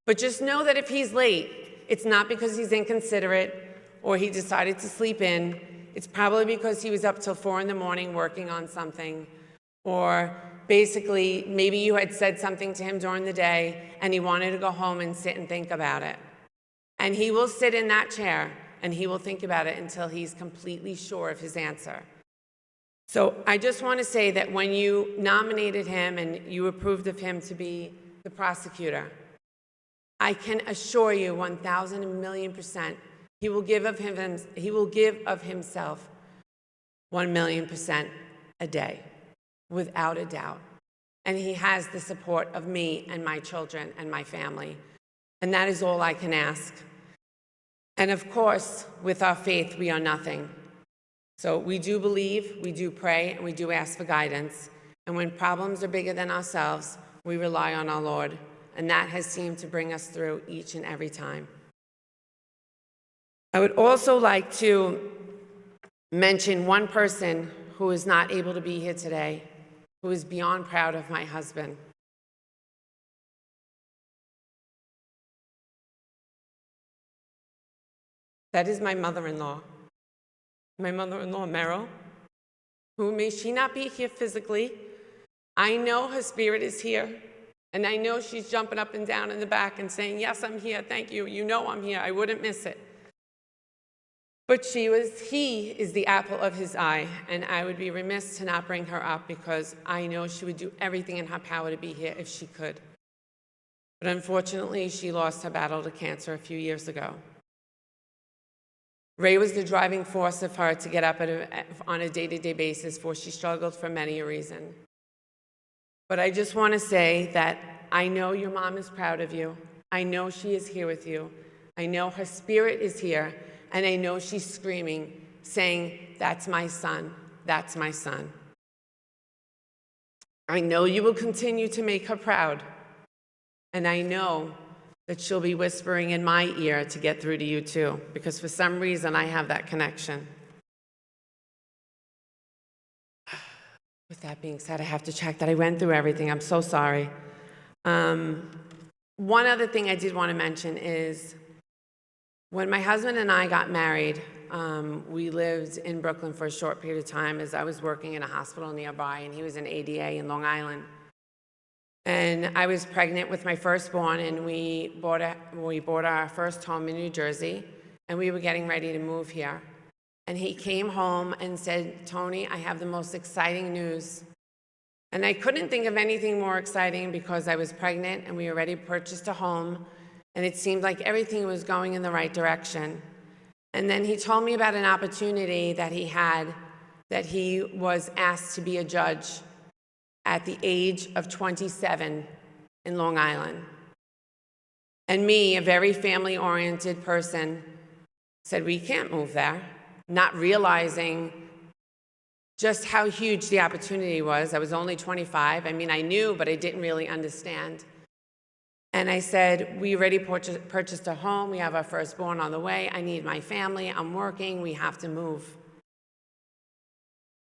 But just know that if he's late, it's not because he's inconsiderate or he decided to sleep in. It's probably because he was up till 4 in the morning working on something, or basically maybe you had said something to him during the day and he wanted to go home and sit and think about it. And he will sit in that chair and he will think about it until he's completely sure of his answer. So I just want to say that when you nominated him and you approved of him to be the prosecutor, I can assure you 1,000,000,000%, he will give of himself 1,000,000% a day, without a doubt. And he has the support of me and my children and my family. And that is all I can ask. And of course, with our faith, we are nothing. So we do believe, we do pray, and we do ask for guidance. And when problems are bigger than ourselves, we rely on our Lord. And that has seemed to bring us through each and every time. I would also like to mention one person who is not able to be here today, who is beyond proud of my husband. That is my mother-in-law. My mother-in-law, Meryl, who may she not be here physically. I know her spirit is here, and I know she's jumping up and down in the back and saying, yes, I'm here, thank you, you know I'm here, I wouldn't miss it. But he is the apple of his eye, and I would be remiss to not bring her up because I know she would do everything in her power to be here if she could. But unfortunately, she lost her battle to cancer a few years ago. Ray was the driving force of her to get up on a day-to-day basis, for she struggled for many a reason. But I just want to say that I know your mom is proud of you. I know she is here with you. I know her spirit is here, and I know she's screaming, saying, that's my son, that's my son. I know you will continue to make her proud, and I know that she'll be whispering in my ear to get through to you too, because for some reason I have that connection. With that being said, I have to check that I went through everything. I'm so sorry. One other thing I did want to mention is when my husband and I got married, we lived in Brooklyn for a short period of time as I was working in a hospital nearby, and he was in ADA in Long Island. And I was pregnant with my firstborn, and we bought our first home in New Jersey, and we were getting ready to move here. And he came home and said, "Tony, I have the most exciting news." And I couldn't think of anything more exciting because I was pregnant and we already purchased a home, and it seemed like everything was going in the right direction. And then he told me about an opportunity that he had, that he was asked to be a judge at the age of 27 in Long Island. And me, a very family-oriented person, said, "We can't move there," not realizing just how huge the opportunity was. I was only 25. I mean, I knew, but I didn't really understand. And I said, "We already purchased a home. We have our firstborn on the way. I need my family. I'm working. We have to move."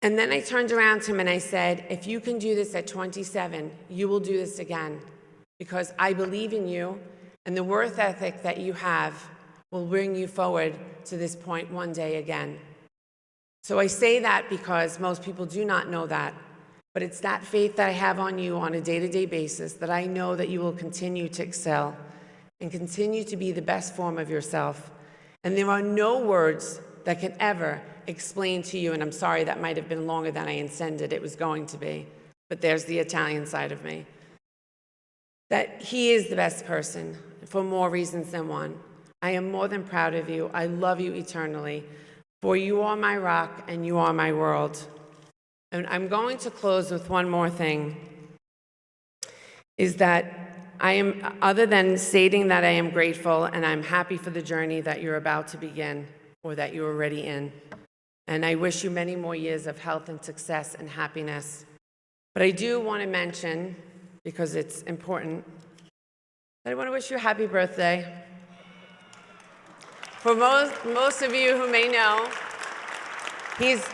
And then I turned around to him and I said, "If you can do this at 27, you will do this again, because I believe in you, and the work ethic that you have will bring you forward to this point one day again." So I say that because most people do not know that, but it's that faith that I have on you on a day-to-day basis that I know that you will continue to excel and continue to be the best form of yourself. And there are no words that can ever explain to you, and I'm sorry that might have been longer than I intended it was going to be, but there's the Italian side of me, that he is the best person for more reasons than one. I am more than proud of you. I love you eternally, for you are my rock and you are my world. And I'm going to close with one more thing, is that I am, other than stating that I am grateful and I'm happy for the journey that you're about to begin or that you're already in. And I wish you many more years of health and success and happiness. But I do want to mention, because it's important, that I want to wish you a happy birthday. For most of you who may know, his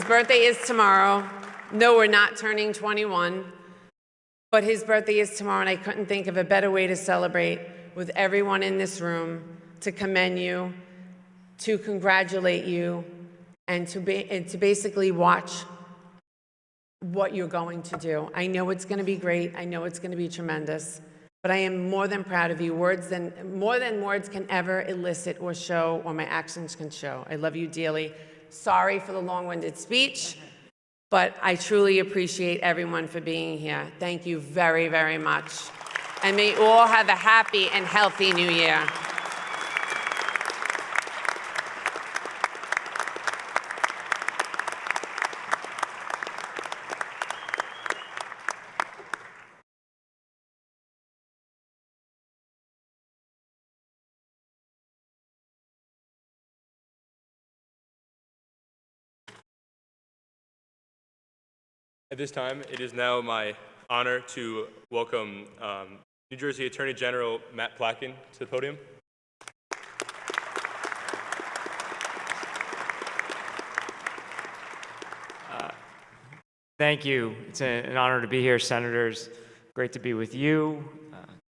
birthday is tomorrow. No, we're not turning 21, but his birthday is tomorrow, and I couldn't think of a better way to celebrate with everyone in this room, to commend you, to congratulate you, and to basically watch what you're going to do. I know it's going to be great. I know it's going to be tremendous. But I am more than proud of you, more than words can ever elicit or show, or my actions can show. I love you dearly. Sorry for the long-winded speech, but I truly appreciate everyone for being here. Thank you very, very much. And may you all have a happy and healthy new year. At this time, it is now my honor to welcome New Jersey Attorney General Matt Plotkin to the podium. Thank you. It's an honor to be here, Senators. Great to be with you,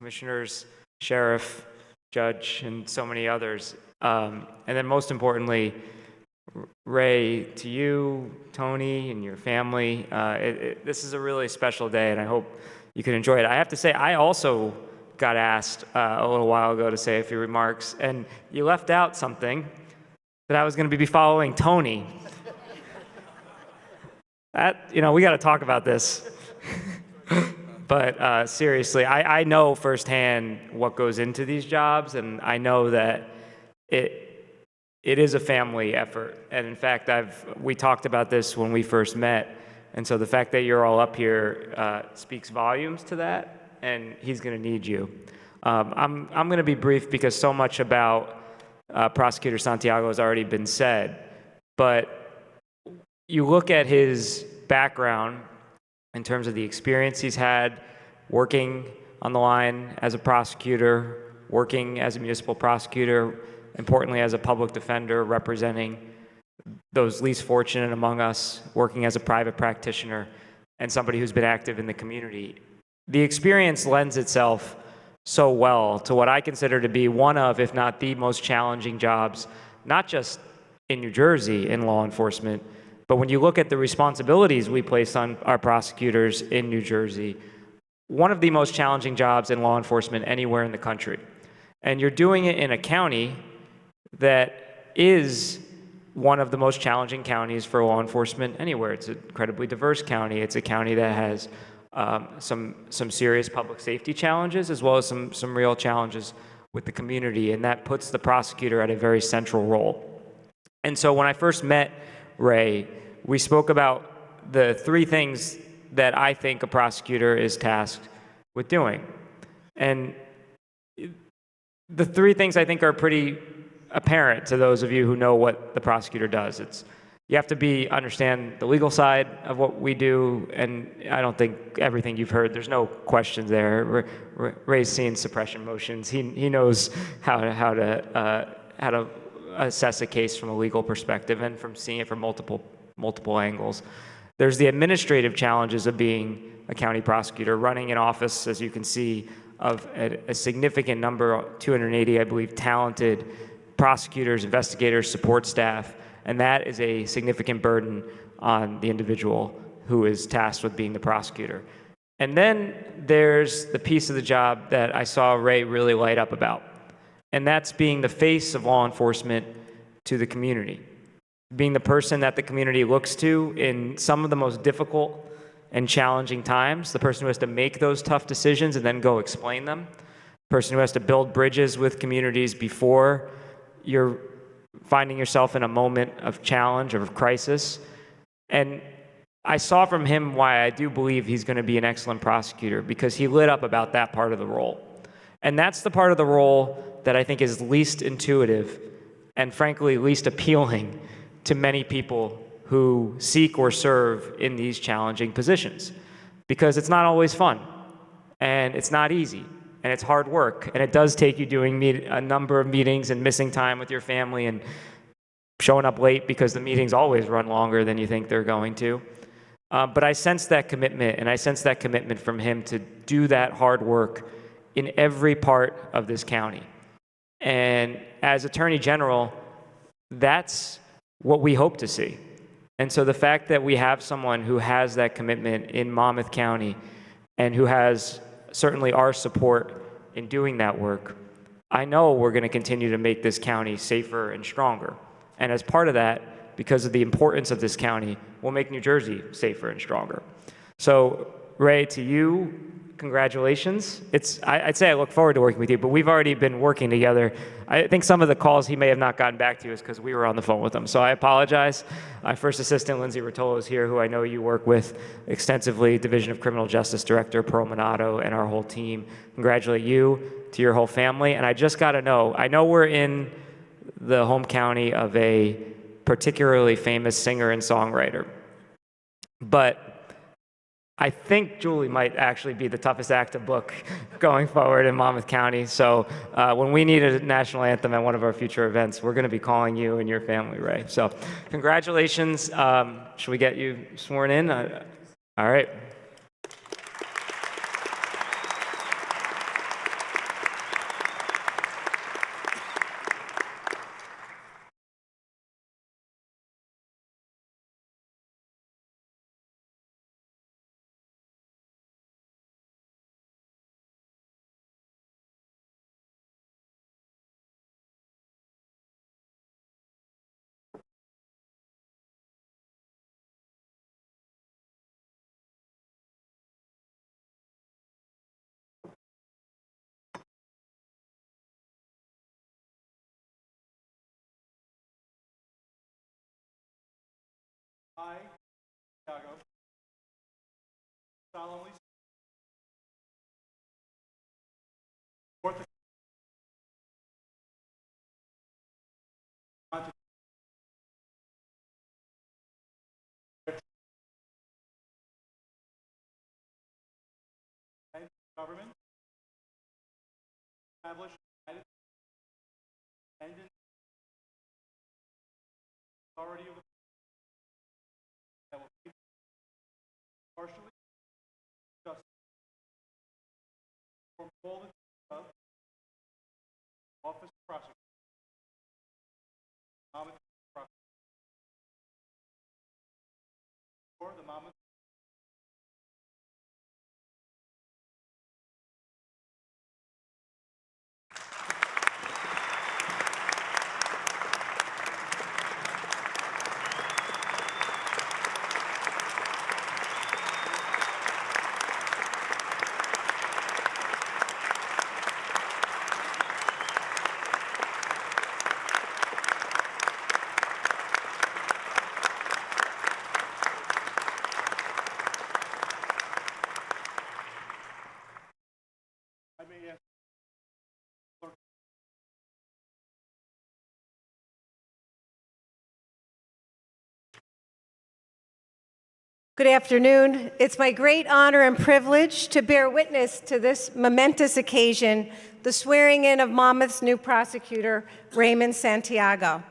Commissioners, Sheriff, Judge, and so many others. And then most importantly, Ray, to you, Tony, and your family, this is a really special day, and I hope you can enjoy it. I have to say, I also got asked a little while ago to say a few remarks, and you left out something, that I was going to be following Tony. We got to talk about this. But seriously, I know firsthand what goes into these jobs, and I know that it is a family effort. And in fact, we talked about this when we first met. And so the fact that you're all up here speaks volumes to that, and he's going to need you. I'm going to be brief because so much about Prosecutor Santiago has already been said. But you look at his background in terms of the experience he's had working on the line as a prosecutor, working as a municipal prosecutor, importantly as a public defender representing those least fortunate among us, working as a private practitioner, and somebody who's been active in the community. The experience lends itself so well to what I consider to be one of, if not the most challenging jobs, not just in New Jersey in law enforcement, but when you look at the responsibilities we place on our prosecutors in New Jersey, one of the most challenging jobs in law enforcement anywhere in the country. And you're doing it in a county that is one of the most challenging counties for law enforcement anywhere. It's an incredibly diverse county. It's a county that has some serious public safety challenges, as well as some real challenges with the community, and that puts the prosecutor at a very central role. And so when I first met Ray, we spoke about the three things that I think a prosecutor is tasked with doing. And the three things I think are pretty apparent to those of you who know what the prosecutor does. It's you have to understand the legal side of what we do, and I don't think everything you've heard, there's no questions there. Ray's seen suppression motions. He knows how to assess a case from a legal perspective and from seeing it from multiple angles. There's the administrative challenges of being a county prosecutor, running an office, as you can see, of a significant number, 280, I believe, talented prosecutors, investigators, support staff, and that is a significant burden on the individual who is tasked with being the prosecutor. And then there's the piece of the job that I saw Ray really light up about, and that's being the face of law enforcement to the community, being the person that the community looks to in some of the most difficult and challenging times, the person who has to make those tough decisions and then go explain them, the person who has to build bridges with communities before you're finding yourself in a moment of challenge or of crisis. And I saw from him why I do believe he's going to be an excellent prosecutor, because he lit up about that part of the role. And that's the part of the role that I think is least intuitive and frankly least appealing to many people who seek or serve in these challenging positions, because it's not always fun and it's not easy. And it's hard work, and it does take you doing a number of meetings and missing time with your family and showing up late because the meetings always run longer than you think they're going to. But I sense that commitment, and I sense that commitment from him to do that hard work in every part of this county. And as Attorney General, that's what we hope to see. And so the fact that we have someone who has that commitment in Monmouth County and who has certainly our support in doing that work, I know we're going to continue to make this county safer and stronger. And as part of that, because of the importance of this county, we'll make New Jersey safer and stronger. So, Ray, to you, congratulations. I'd say I look forward to working with you, but we've already been working together. I think some of the calls he may have not gotten back to you is because we were on the phone with him. So I apologize. My first assistant, Lindsay Rotolo, is here, who I know you work with extensively, Division of Criminal Justice Director Pearl Minato, and our whole team. Congratulate you, to your whole family. And I just got to know, I know we're in the home county of a particularly famous singer and songwriter, but I think Julie might actually be the toughest act to book going forward in Monmouth County. So when we need a national anthem at one of our future events, we're going to be calling you and your family, Ray. So congratulations. Should we get you sworn in? All right. I, Santiago, solemnly support the government established and in authority of the that will keep partially justice for all the Good afternoon. It's my great honor and privilege to bear witness to this momentous occasion, the swearing in of Monmouth's new prosecutor, Raymond Santiago.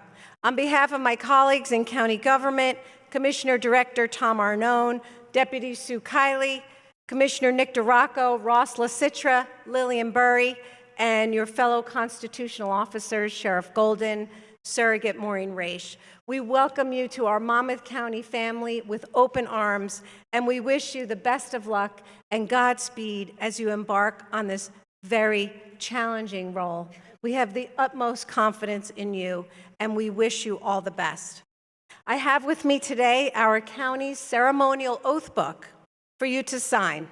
On behalf of my colleagues in county government, Commissioner Director Tom Arnone, Deputy Sue Kiley, Commissioner Nick DeRocco, Ross LaCitra, Lillian Burry, and your fellow constitutional officers, Sheriff Golden, Surrogate Maureen Raish. We welcome you to our Monmouth County family with open arms, and we wish you the best of luck and Godspeed as you embark on this very challenging role. We have the utmost confidence in you, and we wish you all the best. I have with me today our county's ceremonial oath book for you to sign.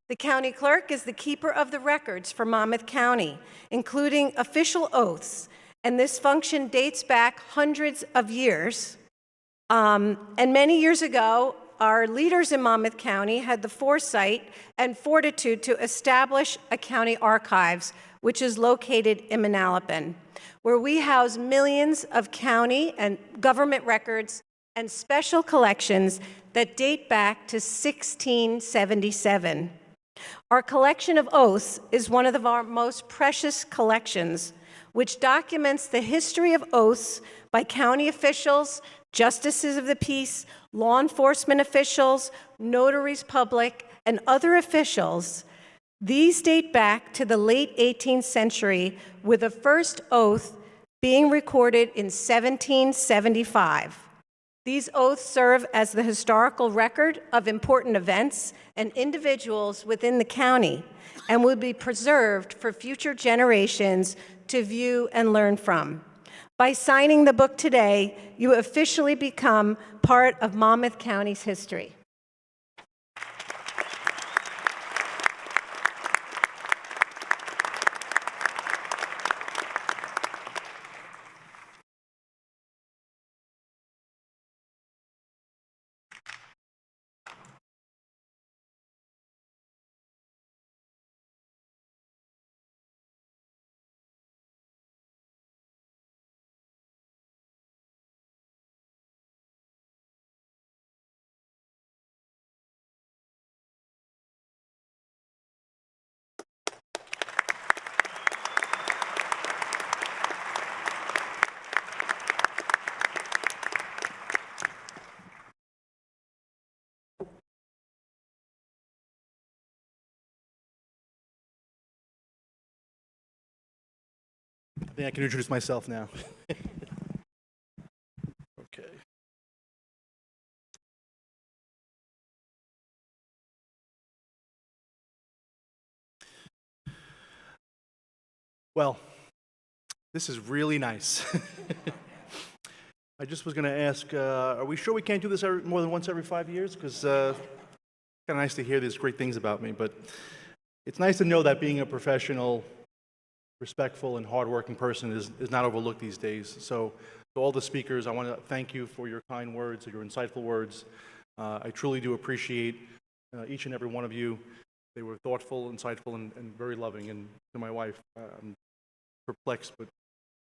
The county clerk is the keeper of the records for Monmouth County, including official oaths, and this function dates back hundreds of years. And many years ago, our leaders in Monmouth County had the foresight and fortitude to establish a county archives, which is located in Manalapan, where we house millions of county and government records and special collections that date back to 1677. Our collection of oaths is one of our most precious collections, which documents the history of oaths by county officials, justices of the peace, law enforcement officials, notaries public, and other officials. These date back to the late 18th century, with the first oath being recorded in 1775. These oaths serve as the historical record of important events and individuals within the county and will be preserved for future generations to view and learn from. By signing the book today, you officially become part of Monmouth County's history. I think I can introduce myself now. Okay. Well, this is really nice. I just was going to ask, are we sure we can't do this more than once every 5 years? Because it's kind of nice to hear these great things about me, but it's nice to know that being a professional, respectful and hardworking person is not overlooked these days. So to all the speakers, I want to thank you for your kind words, your insightful words. I truly do appreciate each and every one of you. They were thoughtful, insightful, and very loving. And to my wife, I'm perplexed, but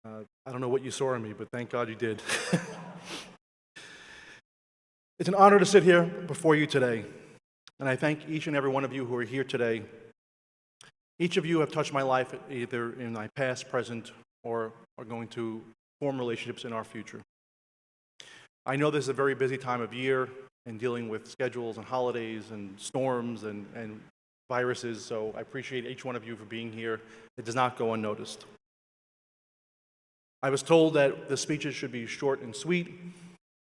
I don't know what you saw in me, but thank God you did. It's an honor to sit here before you today, and I thank each and every one of you who are here today. Each of you have touched my life either in my past, present, or are going to form relationships in our future. I know this is a very busy time of year and dealing with schedules and holidays and storms and viruses, so I appreciate each one of you for being here. It does not go unnoticed. I was told that the speeches should be short and sweet,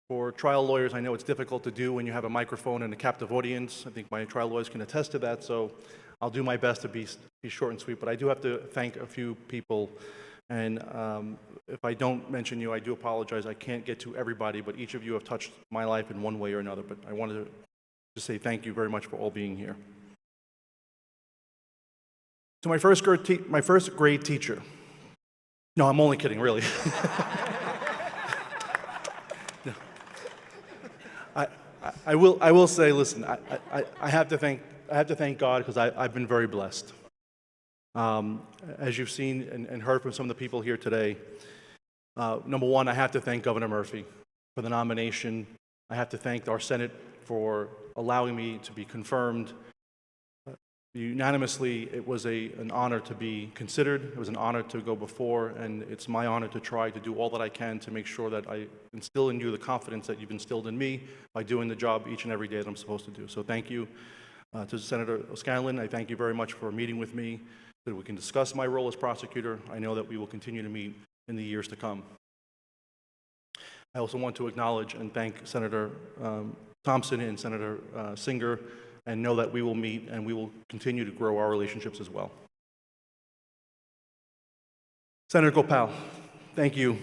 For trial lawyers, I know it's difficult to do when you have a microphone and a captive audience. I think my trial lawyers can attest to that, so I'll do my best to be short and sweet. But I do have to thank a few people, and if I don't mention you, I do apologize. I can't get to everybody, but each of you have touched my life in one way or another. But I wanted to say thank you very much for all being here. To my first grade teacher. No, I'm only kidding, really. No. I will say, listen, I have to thank God because I've been very blessed. As you've seen and heard from some of the people here today, number one, I have to thank Governor Murphy for the nomination. I have to thank our Senate for allowing me to be confirmed. Unanimously, it was an honor to be considered. It was an honor to go before, and it's my honor to try to do all that I can to make sure that I instill in you the confidence that you've instilled in me by doing the job each and every day that I'm supposed to do. So thank you to Senator O'Scanlan. I thank you very much for meeting with me so that we can discuss my role as prosecutor. I know that we will continue to meet in the years to come. I also want to acknowledge and thank Senator Thompson and Senator Singer, and know that we will meet and we will continue to grow our relationships as well. Senator Gopal, thank you.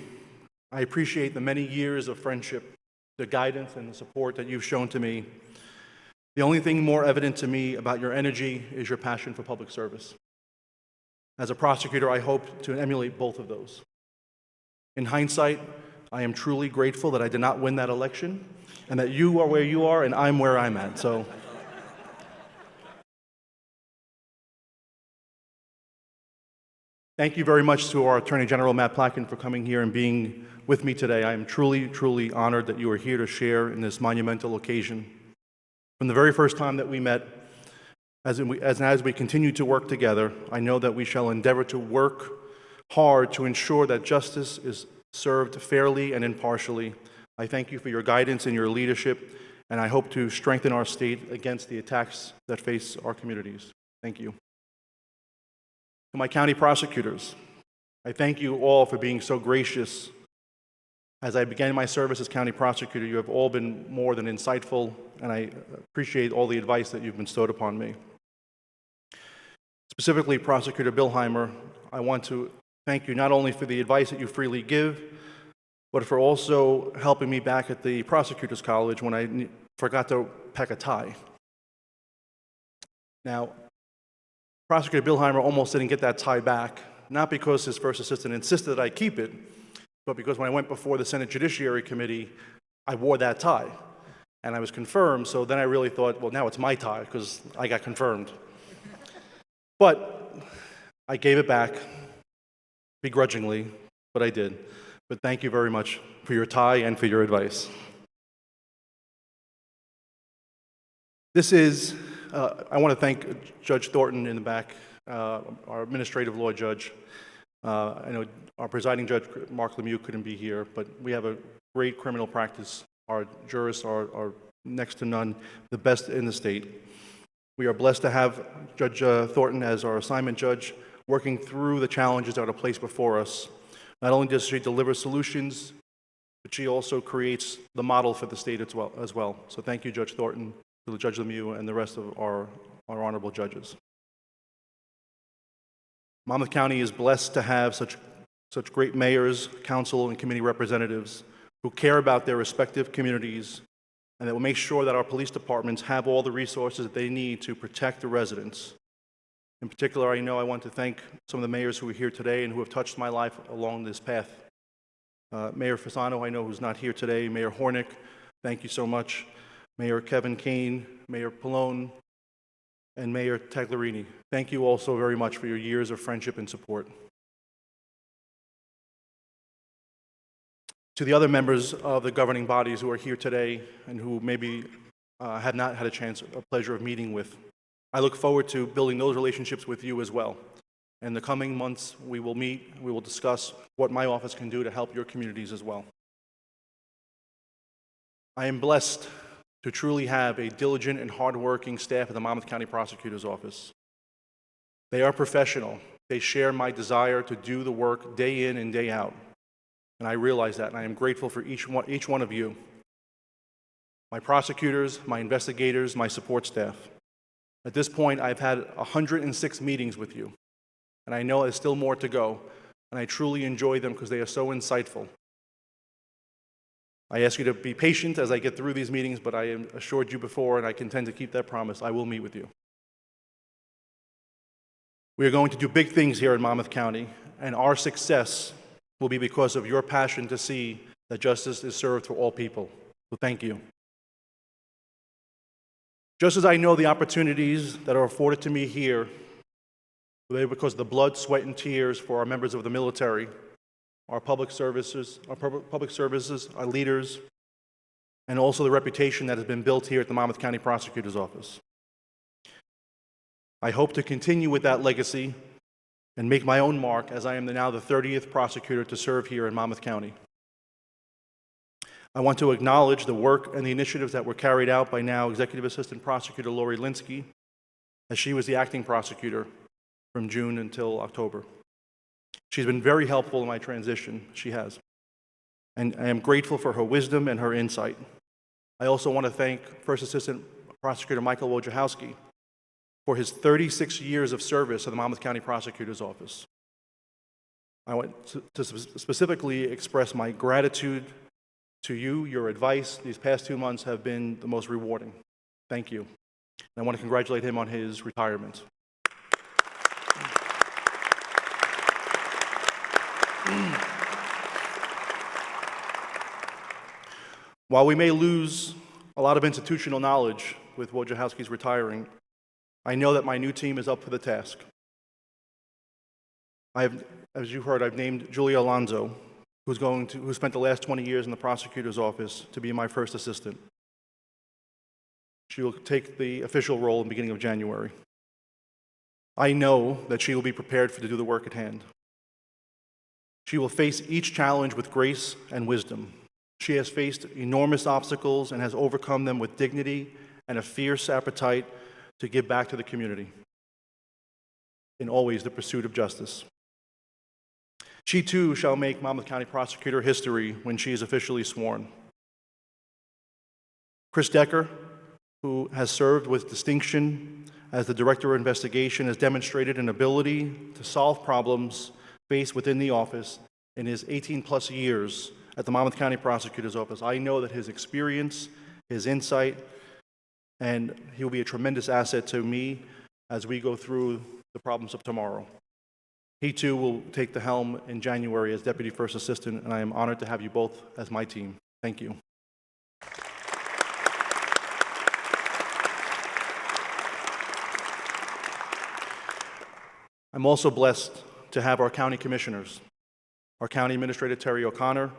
I appreciate the many years of friendship, the guidance and the support that you've shown to me. The only thing more evident to me about your energy is your passion for public service. As a prosecutor, I hope to emulate both of those. In hindsight, I am truly grateful that I did not win that election and that you are where you are and I'm where I'm at. So. Thank you very much to our Attorney General, Matt Plotkin, for coming here and being with me today. I am truly, truly honored that you are here to share in this monumental occasion. From the very first time that we met, as we continue to work together, I know that we shall endeavor to work hard to ensure that justice is served fairly and impartially. I thank you for your guidance and your leadership, and I hope to strengthen our state against the attacks that face our communities. Thank you. To my county prosecutors, I thank you all for being so gracious. As I began my service as county prosecutor, you have all been more than insightful, and I appreciate all the advice that you've bestowed upon me. Specifically, Prosecutor Bilheimer, I want to thank you not only for the advice that you freely give, but for also helping me back at the Prosecutor's College when I forgot to pack a tie. Now, Prosecutor Bilheimer almost didn't get that tie back, not because his first assistant insisted that I keep it, but because when I went before the Senate Judiciary Committee, I wore that tie, and I was confirmed, so then I really thought, well, now it's my tie, because I got confirmed. But I gave it back, begrudgingly, but I did. But thank you very much for your tie and for your advice. I want to thank Judge Thornton in the back, our administrative law judge. I know our presiding judge, Mark Lemieux, couldn't be here, but we have a great criminal practice. Our jurists are next to none, the best in the state. We are blessed to have Judge Thornton as our assignment judge, working through the challenges that are placed before us. Not only does she deliver solutions, but she also creates the model for the state as well. So thank you, Judge Thornton, to Judge Lemieux, and the rest of our honorable judges. Monmouth County is blessed to have such great mayors, council, and committee representatives who care about their respective communities and that will make sure that our police departments have all the resources that they need to protect the residents. In particular, I want to thank some of the mayors who are here today and who have touched my life along this path. Mayor Fasano, I know, who's not here today. Mayor Hornick, thank you so much. Mayor Kevin Kane, Mayor Pallone, and Mayor Tagliarini. Thank you all so very much for your years of friendship and support. To the other members of the governing bodies who are here today and who maybe have not had a pleasure of meeting with, I look forward to building those relationships with you as well. In the coming months, we will meet, we will discuss what my office can do to help your communities as well. I am blessed to truly have a diligent and hardworking staff at the Monmouth County Prosecutor's Office. They are professional. They share my desire to do the work day in and day out. And I realize that, and I am grateful for each one of you. my prosecutors, my investigators, my support staff. At this point, I've had 106 meetings with you, and I know there's still more to go, and I truly enjoy them because they are so insightful. I ask you to be patient as I get through these meetings, but I am assured you before, and I intend to keep that promise, I will meet with you. We are going to do big things here in Monmouth County, and our success will be because of your passion to see that justice is served for all people. So thank you. Just as I know the opportunities that are afforded to me here, they are because of the blood, sweat, and tears for our members of the military, our public services, our leaders, and also the reputation that has been built here at the Monmouth County Prosecutor's Office. I hope to continue with that legacy and make my own mark as I am now the 30th prosecutor to serve here in Monmouth County. I want to acknowledge the work and the initiatives that were carried out by now Executive Assistant Prosecutor Lori Linsky, as she was the acting prosecutor from June until October. She's been very helpful in my transition, she has. And I am grateful for her wisdom and her insight. I also want to thank First Assistant Prosecutor Michael Wojciechowski for his 36 years of service at the Monmouth County Prosecutor's Office. I want to specifically express my gratitude to you. Your advice these past 2 months have been the most rewarding. Thank you. And I want to congratulate him on his retirement. While we may lose a lot of institutional knowledge with Wojciechowski's retiring, I know that my new team is up for the task. As you heard, I've named Julia Alonso, who spent the last 20 years in the prosecutor's office, to be my first assistant. She will take the official role in the beginning of January. I know that she will be prepared to do the work at hand. She will face each challenge with grace and wisdom. She has faced enormous obstacles and has overcome them with dignity and a fierce appetite to give back to the community, in always the pursuit of justice. She too shall make Monmouth County Prosecutor history when she is officially sworn. Chris Decker, who has served with distinction as the Director of Investigation, has demonstrated an ability to solve problems faced within the office in his 18-plus years at the Monmouth County Prosecutor's Office. I know that his experience, his insight, and he will be a tremendous asset to me as we go through the problems of tomorrow. He too will take the helm in January as Deputy First Assistant, and I am honored to have you both as my team. Thank you. I'm also blessed to have our county commissioners, our county administrator Terry O'Connor,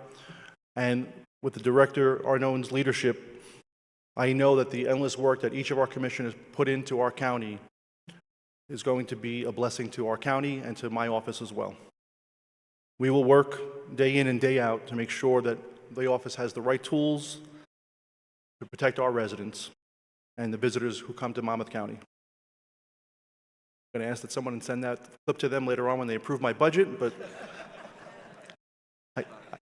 and with the Director Arnone's leadership, I know that the endless work that each of our commissioners put into our county is going to be a blessing to our county and to my office as well. We will work day in and day out to make sure that the office has the right tools to protect our residents and the visitors who come to Monmouth County. I'm going to ask that someone send that clip to them later on when they approve my budget, but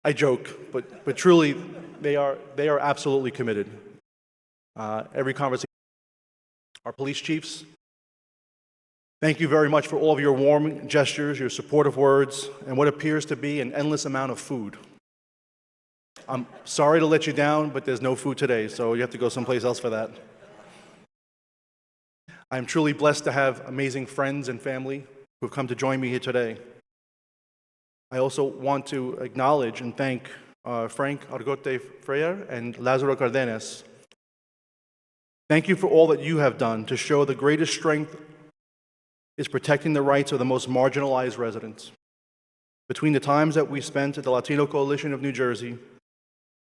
I joke, but truly they are absolutely committed. Every conversation, our police chiefs, thank you very much for all of your warm gestures, your supportive words, and what appears to be an endless amount of food. I'm sorry to let you down, but there's no food today, so you have to go someplace else for that. I'm truly blessed to have amazing friends and family who have come to join me here today. I also want to acknowledge and thank Frank Argote Freire and Lazaro Cardenas. Thank you for all that you have done to show the greatest strength is protecting the rights of the most marginalized residents. Between the times that we spent at the Latino Coalition of New Jersey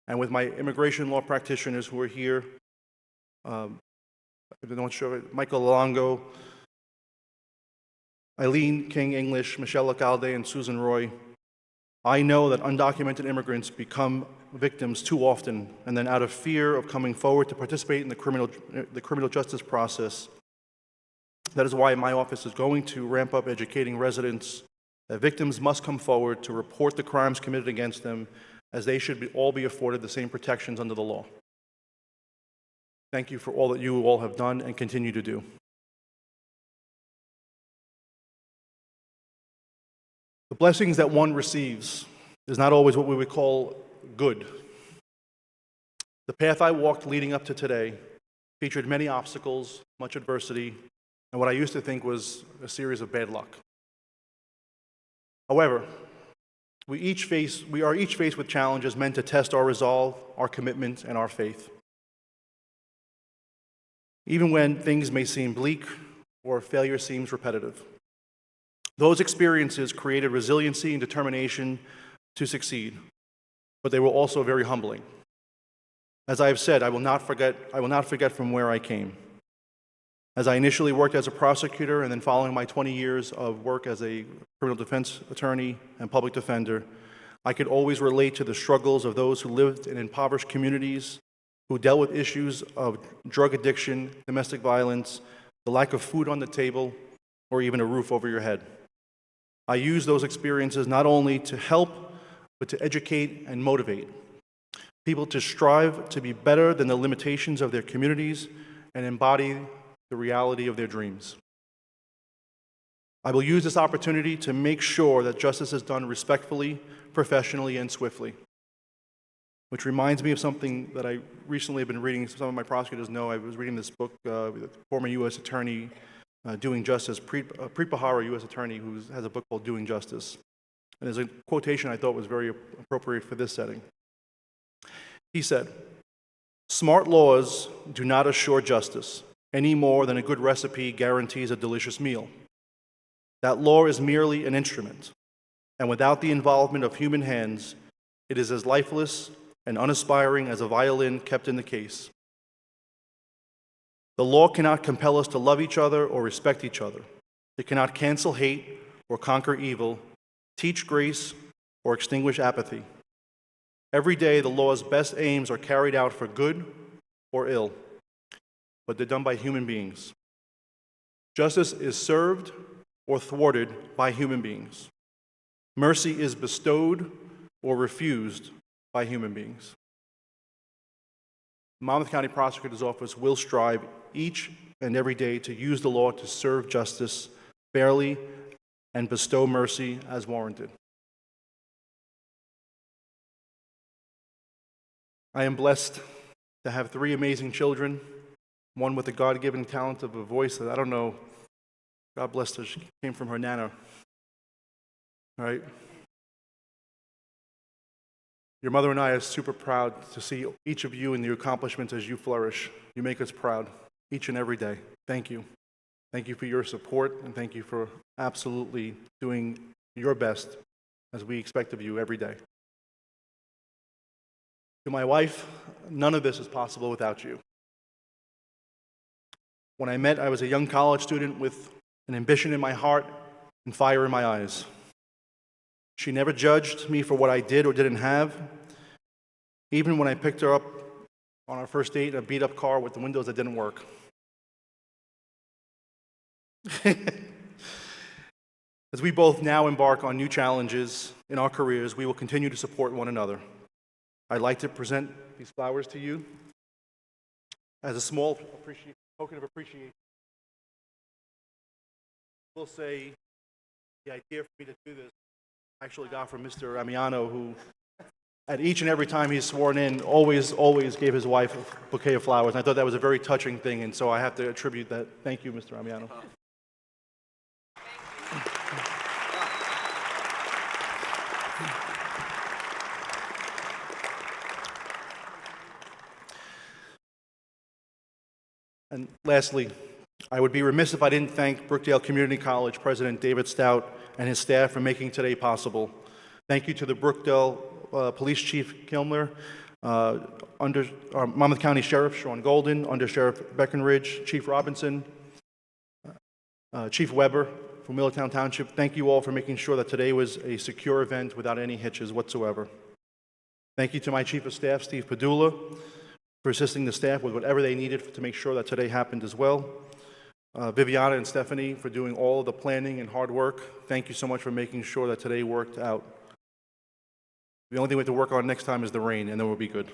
and with my immigration law practitioners who are here, Michael Longo, Eileen King English, Michelle Alcalde, and Susan Roy, I know that undocumented immigrants become victims too often, and then out of fear of coming forward to participate in the criminal justice process. That is why my office is going to ramp up educating residents that victims must come forward to report the crimes committed against them, as they should all be afforded the same protections under the law. Thank you for all that you all have done and continue to do. The blessings that one receives is not always what we would call good. The path I walked leading up to today featured many obstacles, much adversity, and what I used to think was a series of bad luck. However, we are each faced with challenges meant to test our resolve, our commitment, and our faith. Even when things may seem bleak or failure seems repetitive. Those experiences created resiliency and determination to succeed, but they were also very humbling. As I have said, I will not forget from where I came. As I initially worked as a prosecutor and then following my 20 years of work as a criminal defense attorney and public defender, I could always relate to the struggles of those who lived in impoverished communities, who dealt with issues of drug addiction, domestic violence, the lack of food on the table, or even a roof over your head. I use those experiences not only to help, but to educate and motivate people to strive to be better than the limitations of their communities and embody the reality of their dreams. I will use this opportunity to make sure that justice is done respectfully, professionally, and swiftly. Which reminds me of something that I recently have been reading. Some of my prosecutors know I was reading this book, former U.S. Attorney Doing Justice, Preet Bharara, U.S. Attorney, who has a book called Doing Justice. And there's a quotation I thought was very appropriate for this setting. He said, "Smart laws do not assure justice any more than a good recipe guarantees a delicious meal. That law is merely an instrument, and without the involvement of human hands, it is as lifeless and unaspiring as a violin kept in the case. The law cannot compel us to love each other or respect each other. It cannot cancel hate or conquer evil, teach grace or extinguish apathy. Every day, the law's best aims are carried out for good or ill, but they're done by human beings. Justice is served or thwarted by human beings. Mercy is bestowed or refused by human beings. The Monmouth County Prosecutor's Office will strive each and every day to use the law to serve justice fairly and bestow mercy as warranted. I am blessed to have 3 amazing children, one with a God-given talent of a voice that I don't know, God bless her, she came from her nana, right? Your mother and I are super proud to see each of you and your accomplishments as you flourish. You make us proud each and every day. Thank you. Thank you for your support, and thank you for absolutely doing your best as we expect of you every day. To my wife, none of this is possible without you. When I met, I was a young college student with an ambition in my heart and fire in my eyes. She never judged me for what I did or didn't have, even when I picked her up on our first date in a beat-up car with the windows that didn't work. As we both now embark on new challenges in our careers, we will continue to support one another. I'd like to present these flowers to you as a small token of appreciation. I will say the idea for me to do this I actually got from Mr. Amiano, who at each and every time he's sworn in, always gave his wife a bouquet of flowers. And I thought that was a very touching thing, and so I have to attribute that. Thank you, Mr. Amiano. And lastly, I would be remiss if I didn't thank Brookdale Community College President David Stout and his staff for making today possible. Thank you to the Brookdale Police Chief Kilmer, under Monmouth County Sheriff Sean Golden, Under Sheriff Beckenridge, Chief Robinson, Chief Weber from Middletown Township. Thank you all for making sure that today was a secure event without any hitches whatsoever. Thank you to my Chief of Staff, Steve Padula, for assisting the staff with whatever they needed to make sure that today happened as well. Viviana and Stephanie for doing all of the planning and hard work. Thank you so much for making sure that today worked out. The only thing we have to work on next time is the rain, and then we'll be good.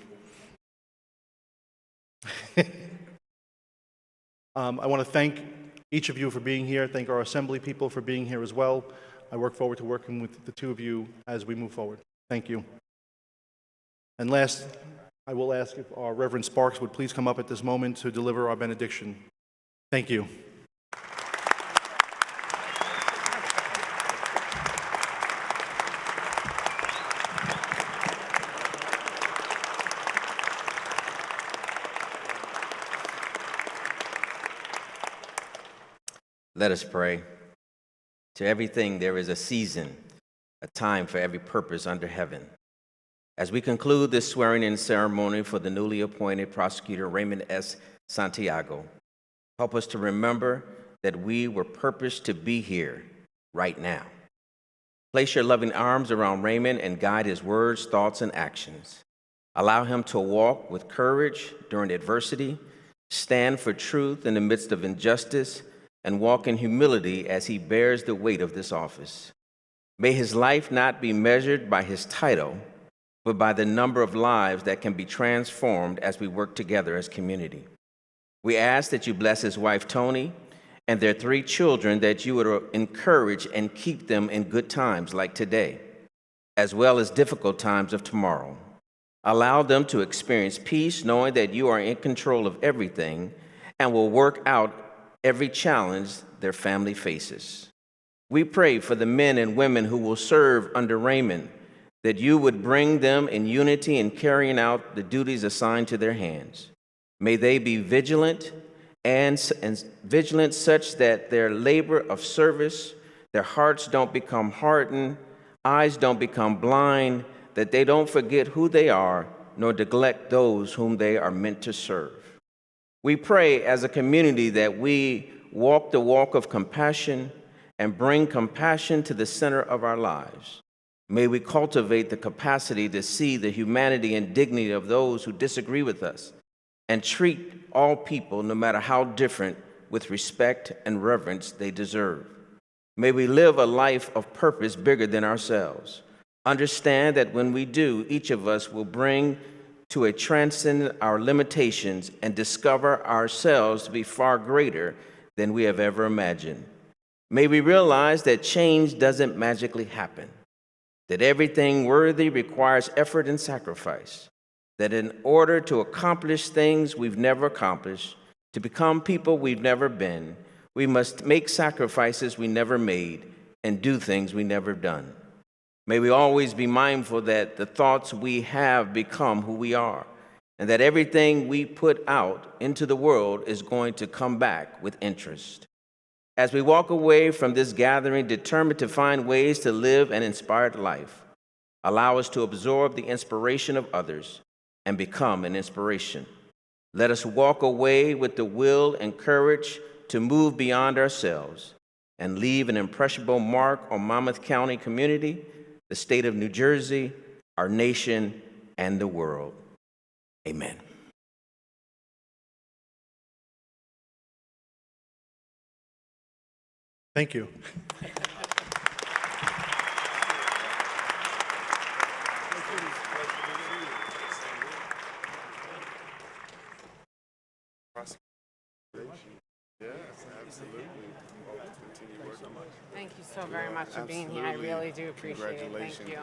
I want to thank each of you for being here, thank our assembly people for being here as well. I look forward to working with the two of you as we move forward. Thank you. And last, I will ask if our Reverend Sparks would please come up at this moment to deliver our benediction. Thank you. Let us pray. To everything there is a season, a time for every purpose under heaven. As we conclude this swearing-in ceremony for the newly appointed Prosecutor Raymond S. Santiago, help us to remember that we were purposed to be here right now. Place your loving arms around Raymond and guide his words, thoughts, and actions. Allow him to walk with courage during adversity, stand for truth in the midst of injustice, and walk in humility as he bears the weight of this office. May his life not be measured by his title, but by the number of lives that can be transformed as we work together as community. We ask that you bless his wife, Tony, and their 3 children, that you would encourage and keep them in good times like today, as well as difficult times of tomorrow. Allow them to experience peace, knowing that you are in control of everything and will work out every challenge their family faces. We pray for the men and women who will serve under Raymond, that you would bring them in unity in carrying out the duties assigned to their hands. May they be vigilant and vigilant such that their labor of service, their hearts don't become hardened, eyes don't become blind, that they don't forget who they are, nor neglect those whom they are meant to serve. We pray as a community that we walk the walk of compassion and bring compassion to the center of our lives. May we cultivate the capacity to see the humanity and dignity of those who disagree with us and treat all people, no matter how different, with respect and reverence they deserve. May we live a life of purpose bigger than ourselves. Understand that when we do, each of us will bring to a transcend our limitations and discover ourselves to be far greater than we have ever imagined. May we realize that change doesn't magically happen, that everything worthy requires effort and sacrifice, that in order to accomplish things we've never accomplished, to become people we've never been, we must make sacrifices we never made and do things we never done. May we always be mindful that the thoughts we have become who we are, and that everything we put out into the world is going to come back with interest. As we walk away from this gathering, determined to find ways to live an inspired life, allow us to absorb the inspiration of others and become an inspiration. Let us walk away with the will and courage to move beyond ourselves and leave an impressionable mark on Monmouth County community, the state of New Jersey, our nation, and the world. Amen. Thank you. Yes, absolutely. Thank you so very much for being here. I really do appreciate it. Thank you.